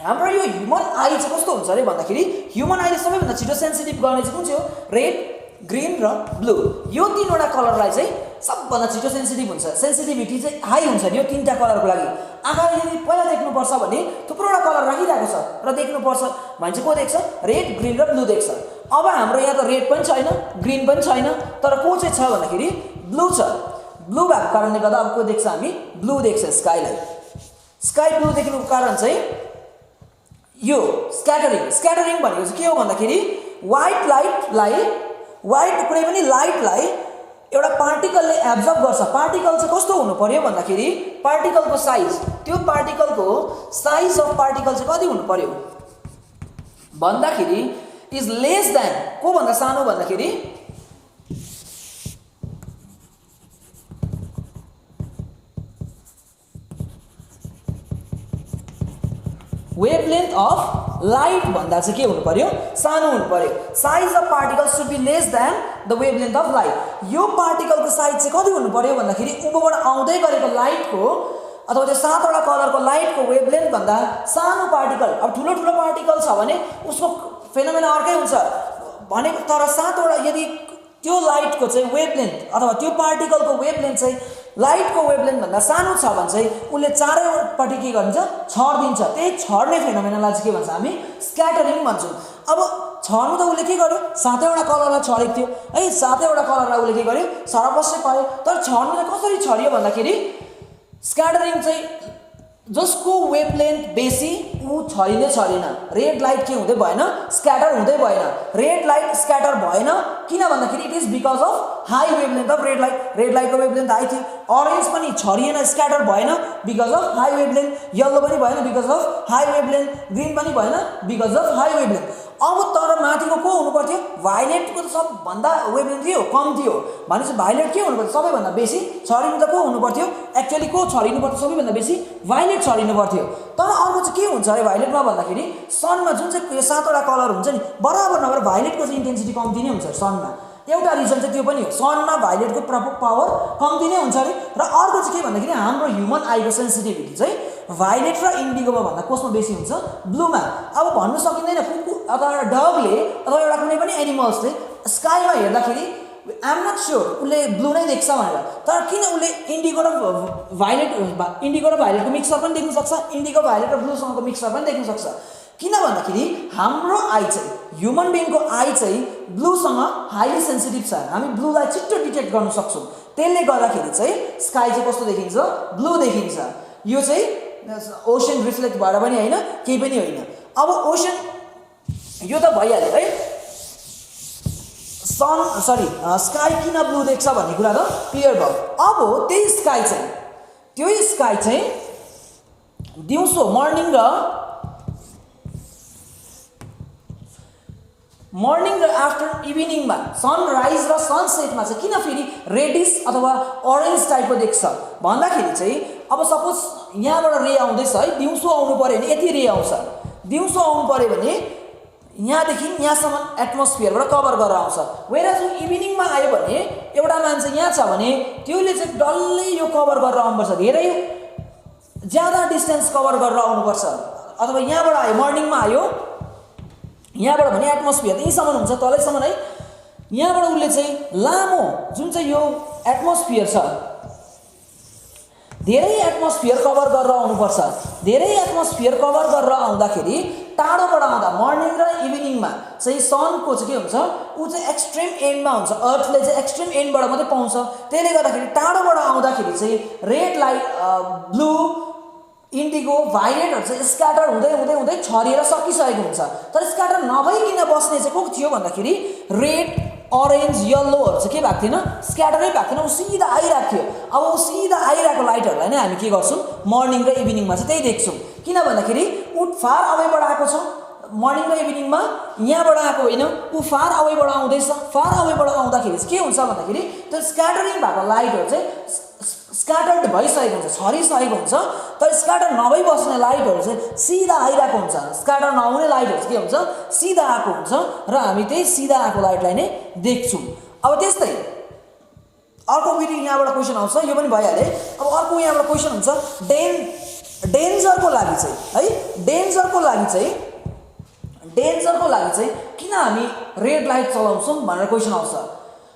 हाम्रो यो ह्युमन आई चाहिँ कस्तो हुन्छ अरे भन्दाखेरि ह्युमन आईले सबैभन्दा छिटो सेन्सिटिभ गर्ने चाहिँ कुन चाहिँ हो? रेड, ग्रीन र ब्लू। यो तीनवटा कलरलाई चाहिँ सबभन्दा छिटो सेन्सिटिभ हुन्छ, सेन्सिटिभिटी चाहिँ हाई हुन्छ नि यो तीनटा कलरको लागि। आँखाले यदि पहिला देख्नुपर्छ भने थुप्रोवटा कलर राखिरहेको छ र देख्नुपर्छ भने चाहिँ को देख्छ? रेड, ग्रीन र ब्लू देख्छ। अब हाम्रो यहाँ त रेड पनि छैन, ग्रीन पनि छैन, तर को चाहिँ छ भन्दाखेरि ब्लू छ। ब्लू भएको कारणले गर्दा अब को देख्छ? हामी ब्लू देख्छ स्काईलाई। स्काई ब्लू देख्नुको कारण चाहिँ यो स्क्याटरिङ भनेको चाहिँ के हो भन्दाखेरि व्हाइट कुनै पनि लाइटलाई एउटा पार्टिकलले एब्जर्ब गर्छ। पार्टिकल चाहिँ कस्तो हुनु पर्यो भन्दाखेरि पार्टिकलको साइज, त्यो पार्टिकलको साइज अफ पार्टिकल चाहिँ कति हुनु पर्यो भन्दाखेरि इज लेस देन को भन्दा सानो भन्दाखेरि वेभलेन्थ अफ लाइट भन्दा चाहिँ के हुनु पर्यो? सानो हुनु पर्यो। Size of particle should be less than the wavelength of light. यो पार्टिकलको साइज चाहिँ कति हुनु पर्यो भन्दाखेरि ऊबाट आउँदै गरेको लाइटको अथवा त्यो सातवटा कलरको लाइटको वेभलेन्थ भन्दा सानो पार्टिकल। अब ठुलो पार्टिकल छ भने उसको फेनोमेना अर्कै हुन्छ भने, तर सातवटा यदि त्यो लाइटको चाहिँ वेभलेन्थ अथवा त्यो पार्टिकलको वेभलेन्थ चाहिँ लाइटको वेभलेन्थ भन्दा सानो छ भने चाहिँ उसले चारैपट्टि के गरिन्छ? छर्दिन्छ। त्यही छर्ने फेनोमेनालाई चाहिँ के भन्छ? हामी स्क्याटरिङ भन्छौँ। अब छर्नु त उसले के गर्यो? सातैवटा कलरलाई छरेको थियो है, सातैवटा कलरलाई उसले के गर्यो? सरपस्सै पायो। तर छर्नु चाहिँ कसरी छरियो भन्दाखेरि स्क्याटरिङ चाहिँ जसको वेभलेन्थ बेसी ऊ छरिँदै छरेन। रेड लाइट के हुँदै भएन? स्क्याटर हुँदै भएन। रेड लाइट स्क्याटर भएन किन भन्दाखेरि it is because of high wavelength of red light. Red लाइटको वेभलेन्थ हाई थियो। अरेन्ज पनि छरिएन, स्क्याटर भएन because of high wavelength. Yellow पनि भएन because of high wavelength. Green पनि भएन बिकज अफ हाई वेभलेन्थ। अब तर माथिको को हुनु पर्थ्यो? भायोलेटको त सबभन्दा वेभलेन्थ के हो? कम्ती हो। भनेपछि भायोलेट के हुनु पर्थ्यो? सबैभन्दा बेसी छरिनु त को हुनु पर्थ्यो? एक्चुअली को छरिनु पर्थ्यो सबैभन्दा बेसी? भायोलेट छरिनु पर्थ्यो। तर अर्को चाहिँ के हुन्छ अरे भायोलेटमा भन्दाखेरि सनमा जुन चाहिँ सातवटा कलर हुन्छ नि बराबर नभएर भायोलेटको चाहिँ इन्टेन्सिटी कम्ती नै हुन्छ सनमा। एउटा रिजन चाहिँ त्यो पनि हो, सनमा भायोलेटको पावर कम्ती नै हुन्छ अरे। र अर्को चाहिँ के भन्दाखेरि हाम्रो ह्युमन आईको सेन्सिटिभिटी चाहिँ भायोलेट र इन्डिगोमा भन्दा कसमा बेसी हुन्छ? ब्लूमा। अब भन्नु सकिँदैन अथवा एउटा डगले अथवा एउटा कुनै पनि एनिमल्सले स्काईमा हेर्दाखेरि आइएम नट स्योर उसले ब्लू नै देख्छ भनेर, तर किन उसले इन्डिगो र भायोलेटको मिक्सर पनि देख्न सक्छ, इन्डिगो भायोलेट र ब्लूसँगको मिक्सर पनि देख्न सक्छ। किन भन्दाखेरि हाम्रो आई चाहिँ ह्युमन बिङको आई चाहिँ ब्लूसँग हाइली सेन्सिटिभ छ। हामी ब्लूलाई छिट्टो डिटेक्ट गर्न सक्छौँ। त्यसले गर्दाखेरि चाहिँ स्काई चाहिँ कस्तो देखिन्छ? ब्लू देखिन्छ। यो चाहिँ ओसन रिफ्लेक्ट भएर पनि होइन, केही पनि होइन। अब ओसन यो त भइहाल्यो है। स्काई किन ब्लू देख्छ भन्ने कुरा त क्लियर भयो। अब त्यही स्काई चाहिँ दिउँसो मर्निङ र आफ्टर इभिनिङमा सनराइज र सनसेटमा चाहिँ किन फेरि रेडिस अथवा अरेन्ज टाइपको देख्छ भन्दाखेरि चाहिँ अब सपोज यहाँबाट रे आउँदैछ है, दिउँसो आउनु पऱ्यो भने यति रे आउँछ। दिउँसो आउनु पऱ्यो भने यहाँदेखि यहाँसम्म एटमोस्फियरबाट कभर गरेर आउँछ। वेराज इभिनिङमा आयो भने एउटा मान्छे यहाँ छ भने त्यसले चाहिँ डल्लै यो कभर गरेर आउनुपर्छ, धेरै ज्यादा डिस्टेन्स कभर गरेर आउनुपर्छ। अथवा यहाँबाट आयो मर्निङमा आयो, यहाँबाट भने एटमोस्फियर यहीँसम्म हुन्छ तलैसम्म है, यहाँबाट उसले चाहिँ लामो जुन चाहिँ यो एटमोस्फियर छ धेरै एटमोस्फियर कभर गरेर आउनुपर्छ। धेरै एटमोस्फियर कभर गरेर आउँदाखेरि टाढोबाट आउँदा मर्निङ र इभिनिङमा चाहिँ सनको चाहिँ के हुन्छ ऊ चाहिँ एक्सट्रिम एन्डमा हुन्छ, अर्थले चाहिँ एक्सट्रिम एन्डबाट मात्रै पाउँछ। त्यसले गर्दाखेरि टाढोबाट आउँदाखेरि चाहिँ रेड लाइट ब्लू इन्डिगो भाइलेटहरू चाहिँ स्क्याटर हुँदै हुँदै हुँदै छरिएर सकिसकेको हुन्छ। तर स्क्याटर नभइकन बस्ने चाहिँ को थियो भन्दाखेरि रेड अरेन्ज येल्लोहरू चाहिँ के भएको थिएन, स्क्याटरै भएको थिएन, ऊ सिधा आइरहेको थियो। अब ऊ सिधा आइरहेको लाइटहरूलाई नै हामी के गर्छौँ मर्निङ र इभिनिङमा चाहिँ त्यही देख्छौँ। किन भन्दाखेरि ऊ फार अवेबाट आएको छ मर्निङ र इभिनिङमा, यहाँबाट आएको होइन, ऊ फार अवेबाट आउँदैछ। फार अवेबाट आउँदाखेरि चाहिँ के हुन्छ भन्दाखेरि त्यो स्क्याटरिङ भएको लाइटहरू चाहिँ स्क्याटर्ड भइसकेको हुन्छ, छरिसकेको हुन्छ। तर स्क्याटर नभई बस्ने लाइटहरू चाहिँ सिधा आइरहेको हुन्छ, स्क्याटर नहुने लाइटहरू चाहिँ के हुन्छ सिधा आएको हुन्छ र हामी त्यही सिधा आएको लाइटलाई नै देख्छौँ। अब त्यस्तै अर्को फेरि यहाँबाट क्वेसन आउँछ, यो पनि भइहाल्यो। अब अर्को यहाँबाट क्वेसन हुन्छ डेन्जरको लागि चाहिँ है, डेन्जरको लागि चाहिँ किन हामी रेड लाइट चलाउँछौँ भनेर क्वेसन आउँछ।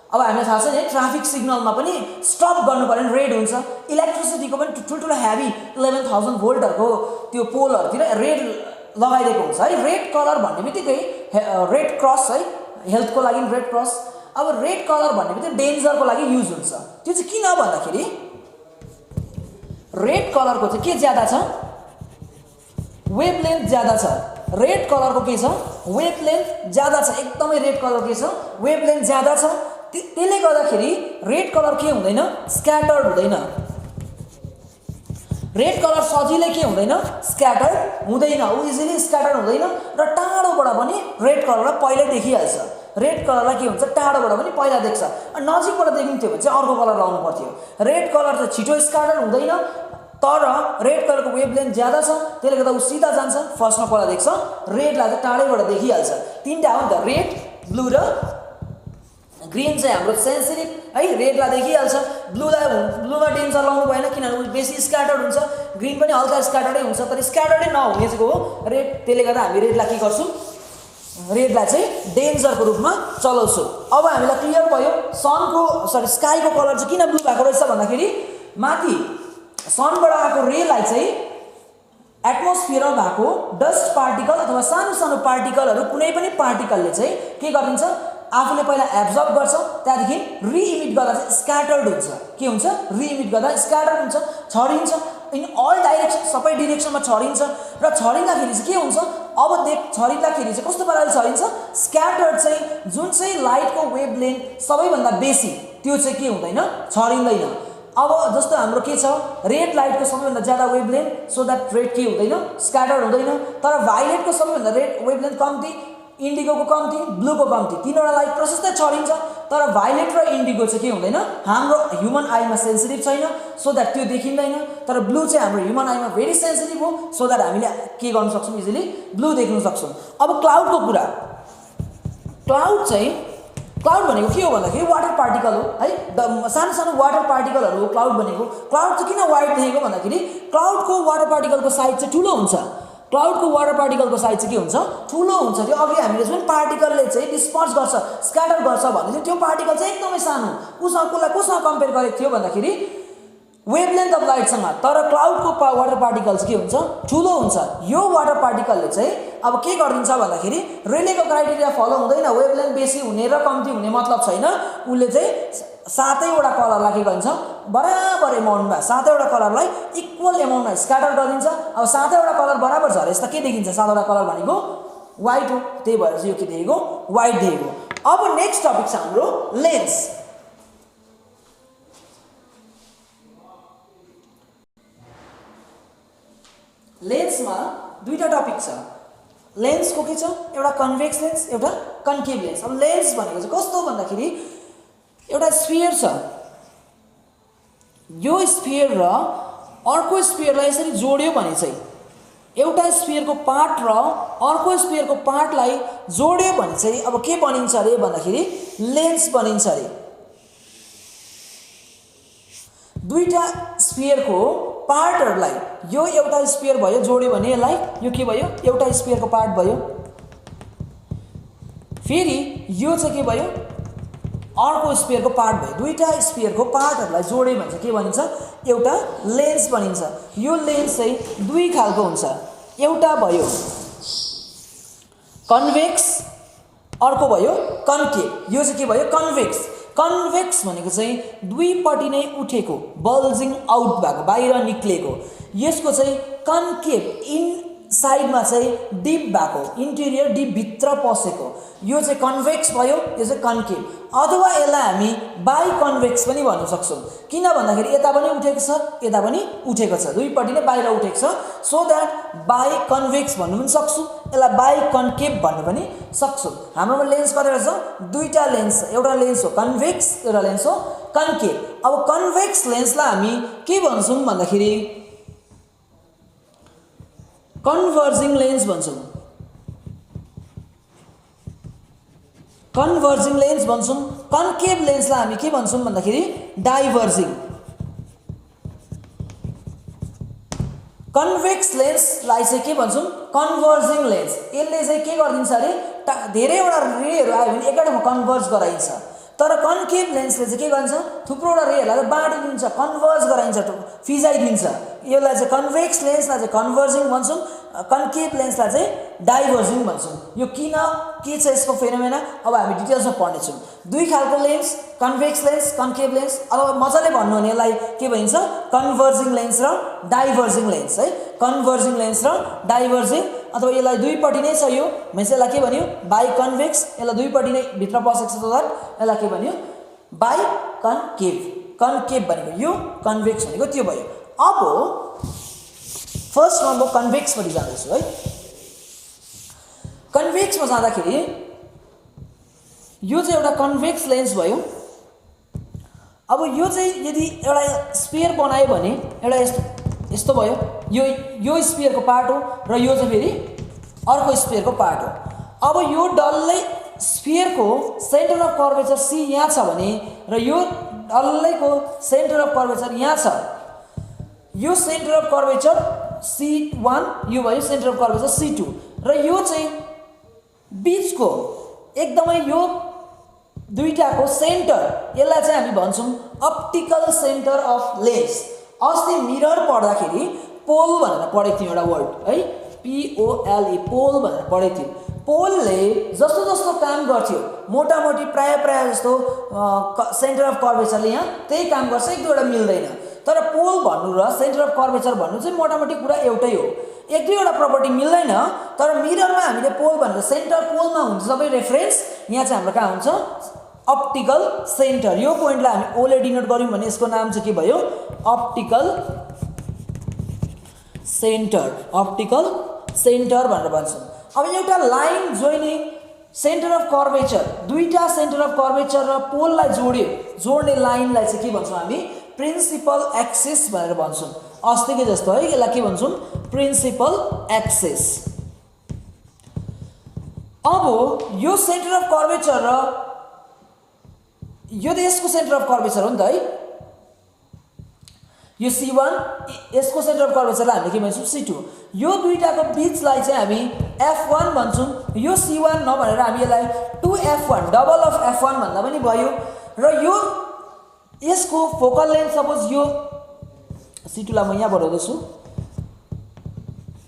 अब हामीलाई थाहा छ नि ट्राफिक सिग्नलमा पनि स्टप गर्नु पर्यो भने रेड हुन्छ। इलेक्ट्रिसिटीको पनि ठुल्ठुलो हेभी 11,000 भोल्टहरूको त्यो पोलहरूतिर रेड लगाइदिएको हुन्छ है। रेड कलर भन्ने बित्तिकै रेड क्रस है, हेल्थको लागि रेड क्रस। अब रेड कलर भन्ने बित्तिकै डेन्जरको लागि युज हुन्छ। त्यो चाहिँ किन भन्दाखेरि रेड कलरको चाहिँ के ज्यादा छ, वेभलेन्थ ज्यादा छ। रेड कलरको के छ, वेभलेन्थ ज्यादा छ, एकदमै रेड कलर के छ वेभलेन्थ ज्यादा छ। त्यसले गर्दाखेरि रेड कलर के हुँदैन स्क्याटर्ड हुँदैन। रेड कलर सजिलै के हुँदैन स्क्याटर्ड हुँदैन, ऊ इजिली स्क्याटर्ड हुँदैन र टाढोबाट पनि रेड कलरलाई पहिल्यै देखिहाल्छ। रेड कलरलाई के हुन्छ टाढोबाट पनि पहिला देख्छ। नजिकबाट देखिन्थ्यो भने चाहिँ अर्को कलर लाउनु पर्थ्यो। रेड कलर चाहिँ छिटो स्क्याटर्ड हुँदैन तर रेड कलरको वेभलेन्थ ज्यादा छ, त्यसले गर्दा ऊ सिधा जान्छ, फर्स्टमा पहिला देख्छ। रेडलाई चाहिँ टाढैबाट देखिहाल्छ। तिनवटा हो नि त, रेड ब्लू र ग्रीन चाहिँ हाम्रो सेन्सिटिभ है, रेडलाई देखिहाल्छ। ब्लूमा डेन्जर लाउनु भएन किनभने बेसी स्क्याटर्ड हुन्छ, ग्रीन पनि हल्का स्क्याटर्डै हुन्छ तर स्क्याटर्डै नहुने चाहिँ हो रेड। त्यसले गर्दा हामी रेडलाई के गर्छौँ, रेडलाई चाहिँ डेन्जरको रूपमा चलाउँछौँ। अब हामीलाई क्लियर भयो स्काईको कलर चाहिँ किन ब्लू भएको रहेछ भन्दाखेरि माथि सनबाट आएको रेलाई चाहिँ एटमोस्फियरमा भएको डस्ट पार्टिकल अथवा सानो सानो पार्टिकलहरू कुनै पनि पार्टिकलले चाहिँ के गरिन्छ आफूले पहिला एब्जर्ब गर्छ, त्यहाँदेखि रिइमिट गर्दा चाहिँ स्क्याटर्ड हुन्छ। के हुन्छ रिइमिट गर्दा स्क्याटर्ड हुन्छ, छरिन्छ इन अल डाइरेक्सन, सबै डिरेक्सनमा छरिन्छ। र छरिँदाखेरि चाहिँ के हुन्छ अब छरिँदाखेरि चाहिँ कस्तो पाराले छरिन्छ, स्क्याटर्ड चाहिँ जुन चाहिँ लाइटको वेभलेन्थ सबैभन्दा बेसी त्यो चाहिँ के हुँदैन छरिँदैन। अब जस्तो हाम्रो के छ रेड लाइटको सबैभन्दा ज्यादा वेभलेन्थ, सो द्याट रेड के हुँदैन स्क्याटर्ड हुँदैन। तर भाइलेटको सबैभन्दा रेड वेभलेन्थ कम्ती, इन्डिगोको कम्ती, ब्लूको कम्ती, तीनवटा लाइट प्रशस्तै छरिन्छ। तर भाइलेट र इन्डिगो चाहिँ के हुँदैन हाम्रो ह्युमन आईमा सेन्सिटिभ छैन, सो द्याट त्यो देखिँदैन। तर ब्लू चाहिँ हाम्रो ह्युमन आईमा भेरी सेन्सिटिभ हो, सो द्याट हामीले के गर्न सक्छौँ इजिली ब्लू देख्न सक्छौँ। अब क्लाउडको कुरा, क्लाउड भनेको के हो भन्दाखेरि वाटर पार्टिकल हो है, सानो सानो वाटर पार्टिकलहरू हो क्लाउड भनेको। क्लाउड चाहिँ किन वाइड देखेको भन्दाखेरि क्लाउडको वाटर पार्टिकलको साइज चाहिँ ठुलो हुन्छ। क्लाउडको वाटर पार्टिकलको साइज चाहिँ के हुन्छ ठुलो हुन्छ। त्यो अघि हामीले जुन पार्टिकलले चाहिँ डिस्पर्स गर्छ स्क्याटर गर्छ भने चाहिँ त्यो पार्टिकल चाहिँ एकदमै सानो, कोसँग कम्पेयर गरेको थियो भन्दाखेरि वेभलेन्थ अफ लाइटसँग। तर क्लाउडको वाटर पार्टिकल चाहिँ के हुन्छ ठुलो हुन्छ। यो वाटर पार्टिकलले चाहिँ अब के गरिदिन्छ भन्दाखेरि रेलेको क्राइटेरिया फलो हुँदैन, वेभलेन्थ बेसी हुने र कम्ती हुने मतलब छैन। उसले चाहिँ 7वटा कलरलाई के गरिन्छ बराबर एमाउन्टमा 7वटा कलरलाई इक्वल एमाउन्टमा स्क्याटर गरिदिन्छ। अब 7वटा कलर बराबर झरेस त के देखिन्छ 7वटा कलर भनेको व्हाइट हो, त्यही भएर चाहिँ यो के देखेको व्हाइट देखेको। अब नेक्स्ट टपिक छ हाम्रो लेन्स। लेन्समा दुईटा टपिक छ। लेन्सको के छ एउटा कन्भेक्स लेन्स एउटा कन्केभ लेन्स। अब लेन्स भनेको चाहिँ कस्तो भन्दाखेरि एउटा स्फियर छ, यो स्फियर र अर्को स्फियरलाई यसरी जोड्यो भने चाहिँ एउटा स्फियरको पार्ट र अर्को स्फियरको पार्टलाई जोड्यो भने चाहिँ अब के बनिन्छ अरे भन्दाखेरि लेन्स बनिन्छ अरे। दुईटा स्फियरको पार्टहरूलाई यो एउटा स्फियर भयो जोड्यो भने यसलाई यो के भयो एउटा स्फियरको पार्ट भयो। फेरि यो चाहिँ के भयो अर्को स्फियरको पार्ट भयो। दुईटा स्फियरको पार्टहरूलाई जोडे भन्छ के भनिन्छ? एउटा लेन्स भनिन्छ। यो लेन्स चाहिँ दुई खालको हुन्छ। एउटा भयो कन्भेक्स, अर्को भयो कन्केभ। यो चाहिँ के भयो? कन्भेक्स। कन्भेक्स भनेको चाहिँ दुईपट्टि नै उठेको, बल्जिङ आउट भएको, बाहिर निक्लेको। यसको चाहिँ कन्केभ, इन साइडमा चाहिँ डिप भएको, इन्टेरियर डिप भित्र पसेको, यो चाहिँ कन्भेक्स भयो। यो चाहिँ कन्केभ। अथवा यसलाई हामी बाई कन्भेक्स पनि भन्न सक्छौँ। किन भन्दाखेरि यता पनि उठेको छ, यता पनि उठेको छ, दुईपट्टि नै बाहिर उठेको छ। सो द्याट बाई कन्भेक्स भन्नु पनि सक्छौँ, यसलाई बाई कन्केभ भन्नु पनि सक्छौँ। हाम्रोमा लेन्स कतिवटा छ? दुईटा लेन्स छ। एउटा लेन्स हो कन्भेक्स, एउटा लेन्स हो कन्केभ। अब कन्भेक्स लेन्सलाई हामी के भन्छौँ भन्दाखेरि कन्भर्जिङ लेन्स भन्छौँ। कन्भर्जिङ लेन्स भन्छौँ। कन्केभ लेन्सलाई हामी के भन्छौँ भन्दाखेरि डाइभर्जिङ। कन्भेक्स लेन्सलाई चाहिँ के भन्छौँ? Converging lens. यसले चाहिँ के गरिदिन्छ अरे धेरैवटा रेहरू आयो भने एकै ठाउँमा कन्भर्ज गराइन्छ। तर कन्केभ लेन्सले चाहिँ के गर्छ? थुप्रोवटा रेहरूलाई बाँडिदिन्छ, कन्भर्ज गराइन्छ, फिजाइदिन्छ। यसलाई चाहिँ कन्भेक्स लेन्सलाई चाहिँ कन्भर्जिङ भन्छौँ, कन्केभ लेन्सलाई चाहिँ डाइभर्जिङ भन्छौँ। यो किन के छ यसको फेनोमेना अब हामी डिटेल्समा पढ्नेछौँ। दुई खालको lens, convex lens, concave lens. अब मजाले भन्नु भने यसलाई के भनिन्छ? कन्भर्जिङ लेन्स र डाइभर्जिङ लेन्स है। कन्भर्जिङ लेन्स र डाइभर्जिङ, अथवा यसलाई दुईपट्टि नै छ यो भनेपछि यसलाई के भन्यो? By convex. यसलाई दुईपट्टि नै भित्र पसेको छ त यसलाई के भन्यो? By concave. कन्केभ भनेको यो, कन्भेक्स भनेको त्यो भयो। अब फर्स्टमा म कन्भेक्सपट्टि जाँदैछु है। कन्भेक्समा जाँदाखेरि यो चाहिँ एउटा कन्भेक्स लेन्स भयो। अब यो चाहिँ यदि एउटा स्फियर बनायो भने एउटा यस्तो भयो, यो स्फियरको पार्ट हो र यो चाहिँ फेरि अर्को स्फियरको पार्ट हो। अब यो डल्लै स्फियरको सेन्टर अफ कर्वेचर सी यहाँ छ भने र यो डल्लैको सेन्टर अफ कर्वेचर यहाँ छ। यो सेन्टर अफ कर्वेचर C1, यो भयो सेन्टर अफ कर्वेचर C2 र यो चाहिँ बीचको एकदमै यो दुईटाको सेन्टर, यसलाई चाहिँ हामी भन्छौँ अप्टिकल सेन्टर अफ लेन्स। अस्ति मिरर पढ्दाखेरि पोल भनेर पढेको थियौँ एउटा वर्ड है, POLE, पोल भनेर पढेको थियौँ। पोलले जस्तो जस्तो काम गर्थ्यो, मोटामोटी प्राय जस्तो सेन्टर अफ कर्वेचरले यहाँ त्यही काम गर्छ, एक दुईवटा मिल्दैन। तर पोल भन्नु र सेन्टर अफ कर्वेचर भन्नु चाहिँ मोटामोटी कुरा एउटै हो, एक दुईवटा प्रपर्टी मिल्दैन। तर मिररमा हामीले पोल भनेर सेन्टर पोलमा हुन्छ सबै रेफरेन्स, यहाँ चाहिँ हाम्रो कहाँ हुन्छ? Optical centre. यो पोइन्टलाई हामी ओले डिनोट गऱ्यौँ भने यसको नाम चाहिँ के भयो? Optical centre. अप्टिकल सेन्टर भनेर भन्छौँ। अब एउटा line joining centre of curvature, दुईटा सेन्टर अफ कर्वेचर र पोललाई जोड्ने लाइनलाई चाहिँ के भन्छौँ हामी? प्रिन्सिपल एक्सिस भनेर भन्छौँ। अस्तिकै जस्तो है, यसलाई के भन्छौँ? Principal axis. अब यो सेन्टर अफ कर्वेचर र यो त यसको सेन्टर अफ कर्वेचर हो नि त है, यो C1, यसको सेन्टर अफ कर्वेचरलाई हामीले के भन्छौँ? C2। यो दुईटाको बिचलाई चाहिँ हामी F1 भन्छौँ। यो C1 नभनेर हामी यसलाई 2F1, डबल अफ F1 भन्दा पनि भयो। र यो यसको फोकल लेन्थ सपोज यो C2लाई म यहाँ बनाउँदैछु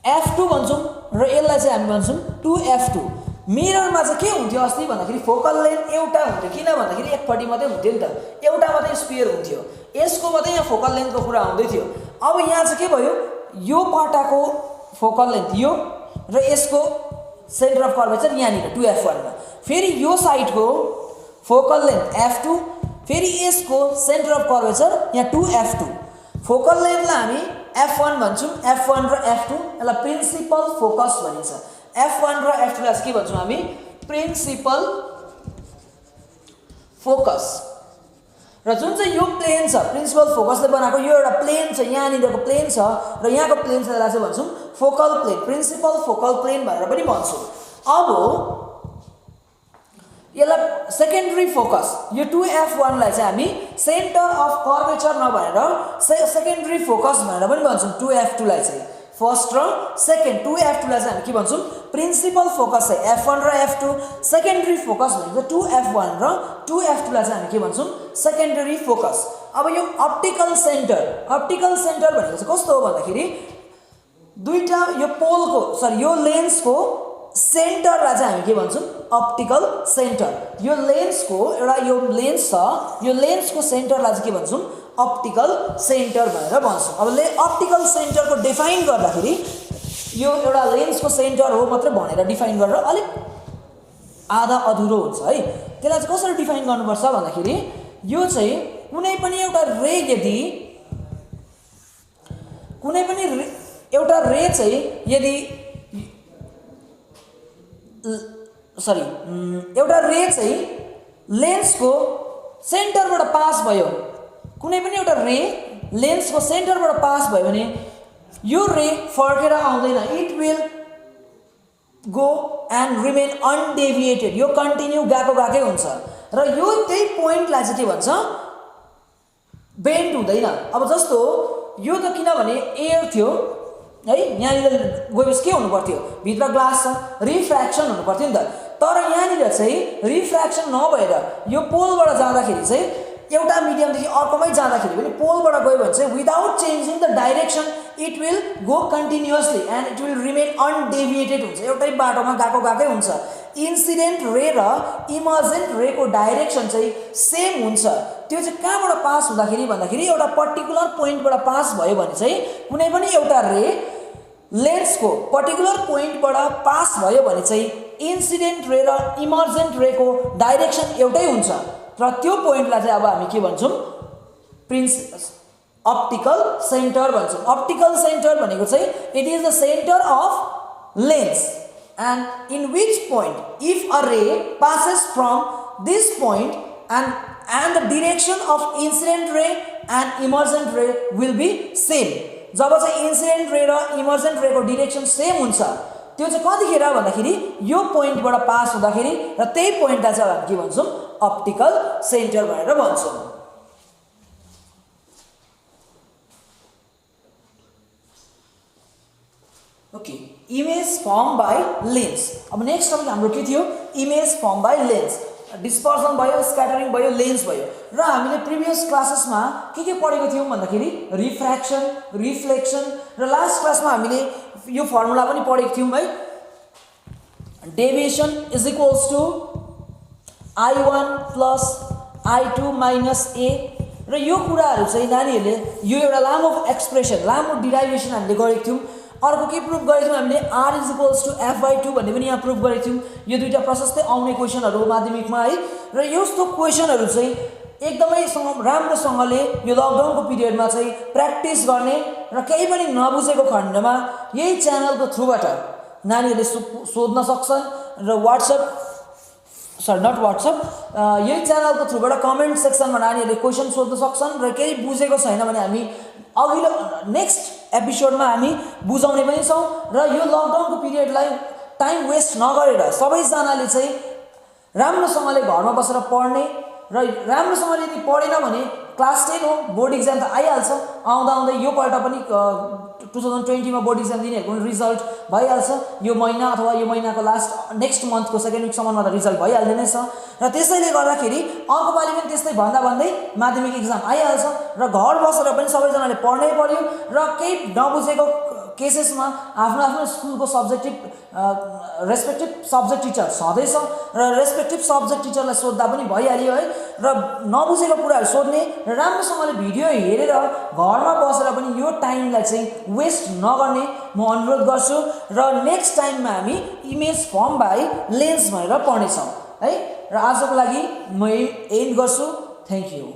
F2 भन्छौँ र यसलाई चाहिँ हामी भन्छौँ 2F2। मिररमा चाहिँ के हुन्थ्यो अस्ति भन्दाखेरि फोकल लेन्थ एउटा हुन्थ्यो, किन भन्दाखेरि एकपट्टि मात्रै हुन्थ्यो नि त, एउटा मात्रै स्फियर हुन्थ्यो, यसको मात्रै यहाँ फोकल लेन्थको कुरा आउँदै थियो। अब यहाँ चाहिँ के भयो? यो पाटाको फोकल लेन्थ यो र यसको सेन्टर अफ कर्वेचर यहाँनिर 2F1 मा, फेरि यो साइडको फोकल लेन्थ F2, फेरि यसको सेन्टर अफ कर्वेचर यहाँ 2F2। फोकल लेन्थलाई हामी F1 भन्छौँ, F1 र F2, यसलाई प्रिन्सिपल फोकस भनिन्छ। F1 र F2 लाई के भन्छौँ हामी? Principal focus. र जुन चाहिँ यो प्लेन छ, प्रिन्सिपल फोकसले बनाएको यो एउटा प्लेन छ, यहाँनिरको प्लेन छ र यहाँको प्लेन छ, त्यसलाई चाहिँ भन्छौँ focal plane, principal focal plane भनेर पनि भन्छौँ। अब यसलाई सेकेन्डरी फोकस, यो 2F1 लाई चाहिँ हामी सेन्टर अफ कर्वेचर नभनेर सेकेन्डरी फोकस भनेर पनि भन्छौँ 2F2 लाई चाहिँ। फर्स्ट र सेकेन्ड 2f2 लाई चाहिँ हामी के भन्छौँ प्रिन्सिपल फोकस चाहिँ f1 र f2 सेकेन्डरी फोकस भनेको 2f1 र 2f2 लाई चाहिँ हामी के भन्छौँ सेकेन्डरी फोकस। अब यो अप्टिकल सेन्टर भनेको चाहिँ कस्तो हो भन्दाखेरि दुईटा यो पोलको यो लेन्सको सेन्टरलाई चाहिँ हामी के भन्छौँ अप्टिकल सेन्टर। यो लेन्सको एउटा यो लेन्स छ यो लेन्सको सेन्टरलाई चाहिँ के भन्छौँ अप्टिकल सेन्टर भनेर भन्छौँ। अब अप्टिकल सेन्टरको डिफाइन गर्दाखेरि यो एउटा लेन्सको सेन्टर हो मात्र भनेर डिफाइन गरेर अलिक आधा अधुरो हुन्छ है। त्यसलाई चाहिँ कसरी डिफाइन गर्नुपर्छ भन्दाखेरि यो चाहिँ कुनै पनि एउटा रे यदि कुनै पनि एउटा रे चाहिँ यदि एउटा रे चाहिँ लेन्सको सेन्टरबाट पास भयो कुनै पनि एउटा रे लेन्सको सेन्टरबाट पास भयो भने यो रे फर्केर आउँदैन it will go and remain undeviated यो कन्टिन्यू गएकै हुन्छ र यो त्यही पोइन्टलाई चाहिँ के भन्छ बेन्ड हुँदैन। अब जस्तो यो त किनभने एयर थियो है यहाँनिर गएपछि के हुनु पर्थ्यो भित्र ग्लास छ रिफ्र्याक्सन हुनु पर्थ्यो नि त तर यहाँनिर चाहिँ रिफ्र्याक्सन नभएर यो पोलबाट जाँदाखेरि चाहिँ एउटा मिडियमदेखि अर्कोमै जाँदाखेरि पनि पोलबाट गयो भने चाहिँ without changing the direction it will go continuously and it will remain undeviated हुन्छ एउटै बाटोमा गएकै हुन्छ। इन्सिडेन्ट रे र इमर्जेन्ट रेको डाइरेक्सन चाहिँ सेम हुन्छ। त्यो चाहिँ कहाँबाट पास हुँदाखेरि भन्दाखेरि एउटा पर्टिकुलर पोइन्टबाट पास भयो भने चाहिँ कुनै पनि एउटा रे लेन्सको पर्टिकुलर पोइन्टबाट पास भयो भने चाहिँ इन्सिडेन्ट रे र इमर्जेन्ट रेको डाइरेक्सन एउटै हुन्छ र त्यो पोइन्टलाई चाहिँ अब हामी के भन्छौँ अप्टिकल सेन्टर भन्छौँ। अप्टिकल सेन्टर भनेको चाहिँ it is the centre of lens and in which point if a ray passes from this point and the direction of incident ray and emergent ray will be same। जब चाहिँ इन्सिडेन्ट रे र इमर्जेन्ट रेको डिरेक्सन सेम हुन्छ त्यो चाहिँ कतिखेर भन्दाखेरि यो पोइन्टबाट पास हुँदाखेरि र त्यही पोइन्टलाई चाहिँ हामी के भन्छौँ अप्टिकल सेन्टर भनेर भन्छौँ। Okay image form by lens. अब नेक्स्ट टपिक हाम्रो के थियो image form by lens dispersion भयो स्क्याटरिङ भयो लेन्स भयो र हामीले प्रिभियस क्लासेसमा के पढेको थियौँ भन्दाखेरि रिफ्र्याक्सन रिफ्लेक्सन र लास्ट क्लासमा हामीले यो फर्मुला पनि पढेको थियौँ है deviation is equals to I1 plus I2 minus A र यो कुराहरू चाहिँ नानीहरूले यो एउटा लामो एक्सप्रेसन लामो डिराइभेसन हामीले गरेको थियौँ। अर्को के प्रुभ गरेको थियौँ हामीले R is equals to F/2 भन्ने पनि यहाँ प्रुभ गरेको थियौँ। यो दुईवटा प्रशस्तै आउने क्वेसनहरू माध्यमिकमा है र यस्तो क्वेसनहरू चाहिँ एकदमै राम्रोसँगले यो लकडाउनको पिरियडमा चाहिँ प्र्याक्टिस गर्ने र केही पनि नबुझेको खण्डमा यही च्यानलको थ्रुबाट नानीहरूले सोध्न सक्छन् र नट वाट्सएप यही च्यानलको थ्रुबाट कमेन्ट सेक्सनमा नानीहरूले क्वेसन सोध्न सक्छन् र केही बुझेको छैन भने हामी अघिल्लो नेक्स्ट एपिसोडमा हामी बुझाउने पनि छौँ र यो लकडाउनको पिरियडलाई टाइम वेस्ट नगरेर सबैजनाले चाहिँ राम्रोसँगले घरमा बसेर पढ्ने र राम्रोसँगले यदि पढेन भने क्लास 10 हो बोर्ड इक्जाम त आइहाल्छ आउँदै यो पल्ट पनि 2020 मा बोर्ड इक्जाम दिनेहरूको रिजल्ट भइहाल्छ यो महिना अथवा यो महिनाको लास्ट नेक्स्ट मन्थको सेकेन्ड विकसम्ममा त रिजल्ट भइहाल्ने नै छ र त्यसैले गर्दाखेरि अर्को पालि पनि त्यस्तै भन्दै माध्यमिक इक्जाम आइहाल्छ र घर बसेर पनि सबैजनाले पढ्नै पर्यो र केही नबुझेको केसेसमा आफ्नो स्कुलको रेस्पेक्टिभ सब्जेक्ट टिचर छँदैछ र रेस्पेक्टिभ सब्जेक्ट टिचरलाई सोद्धा पनि भइहाल्यो है र नबुझेको कुराहरू सोध्ने र राम्रोसँगले भिडियो हेरेर घरमा बसेर पनि यो टाइमलाई चाहिँ वेस्ट नगर्ने म अनुरोध गर्छु र नेक्स्ट टाइममा हामी इमेज फर्म बाई लेन्स भनेर पढ्नेछौँ है र आजको लागि म एन्ड गर्छु। Thank you.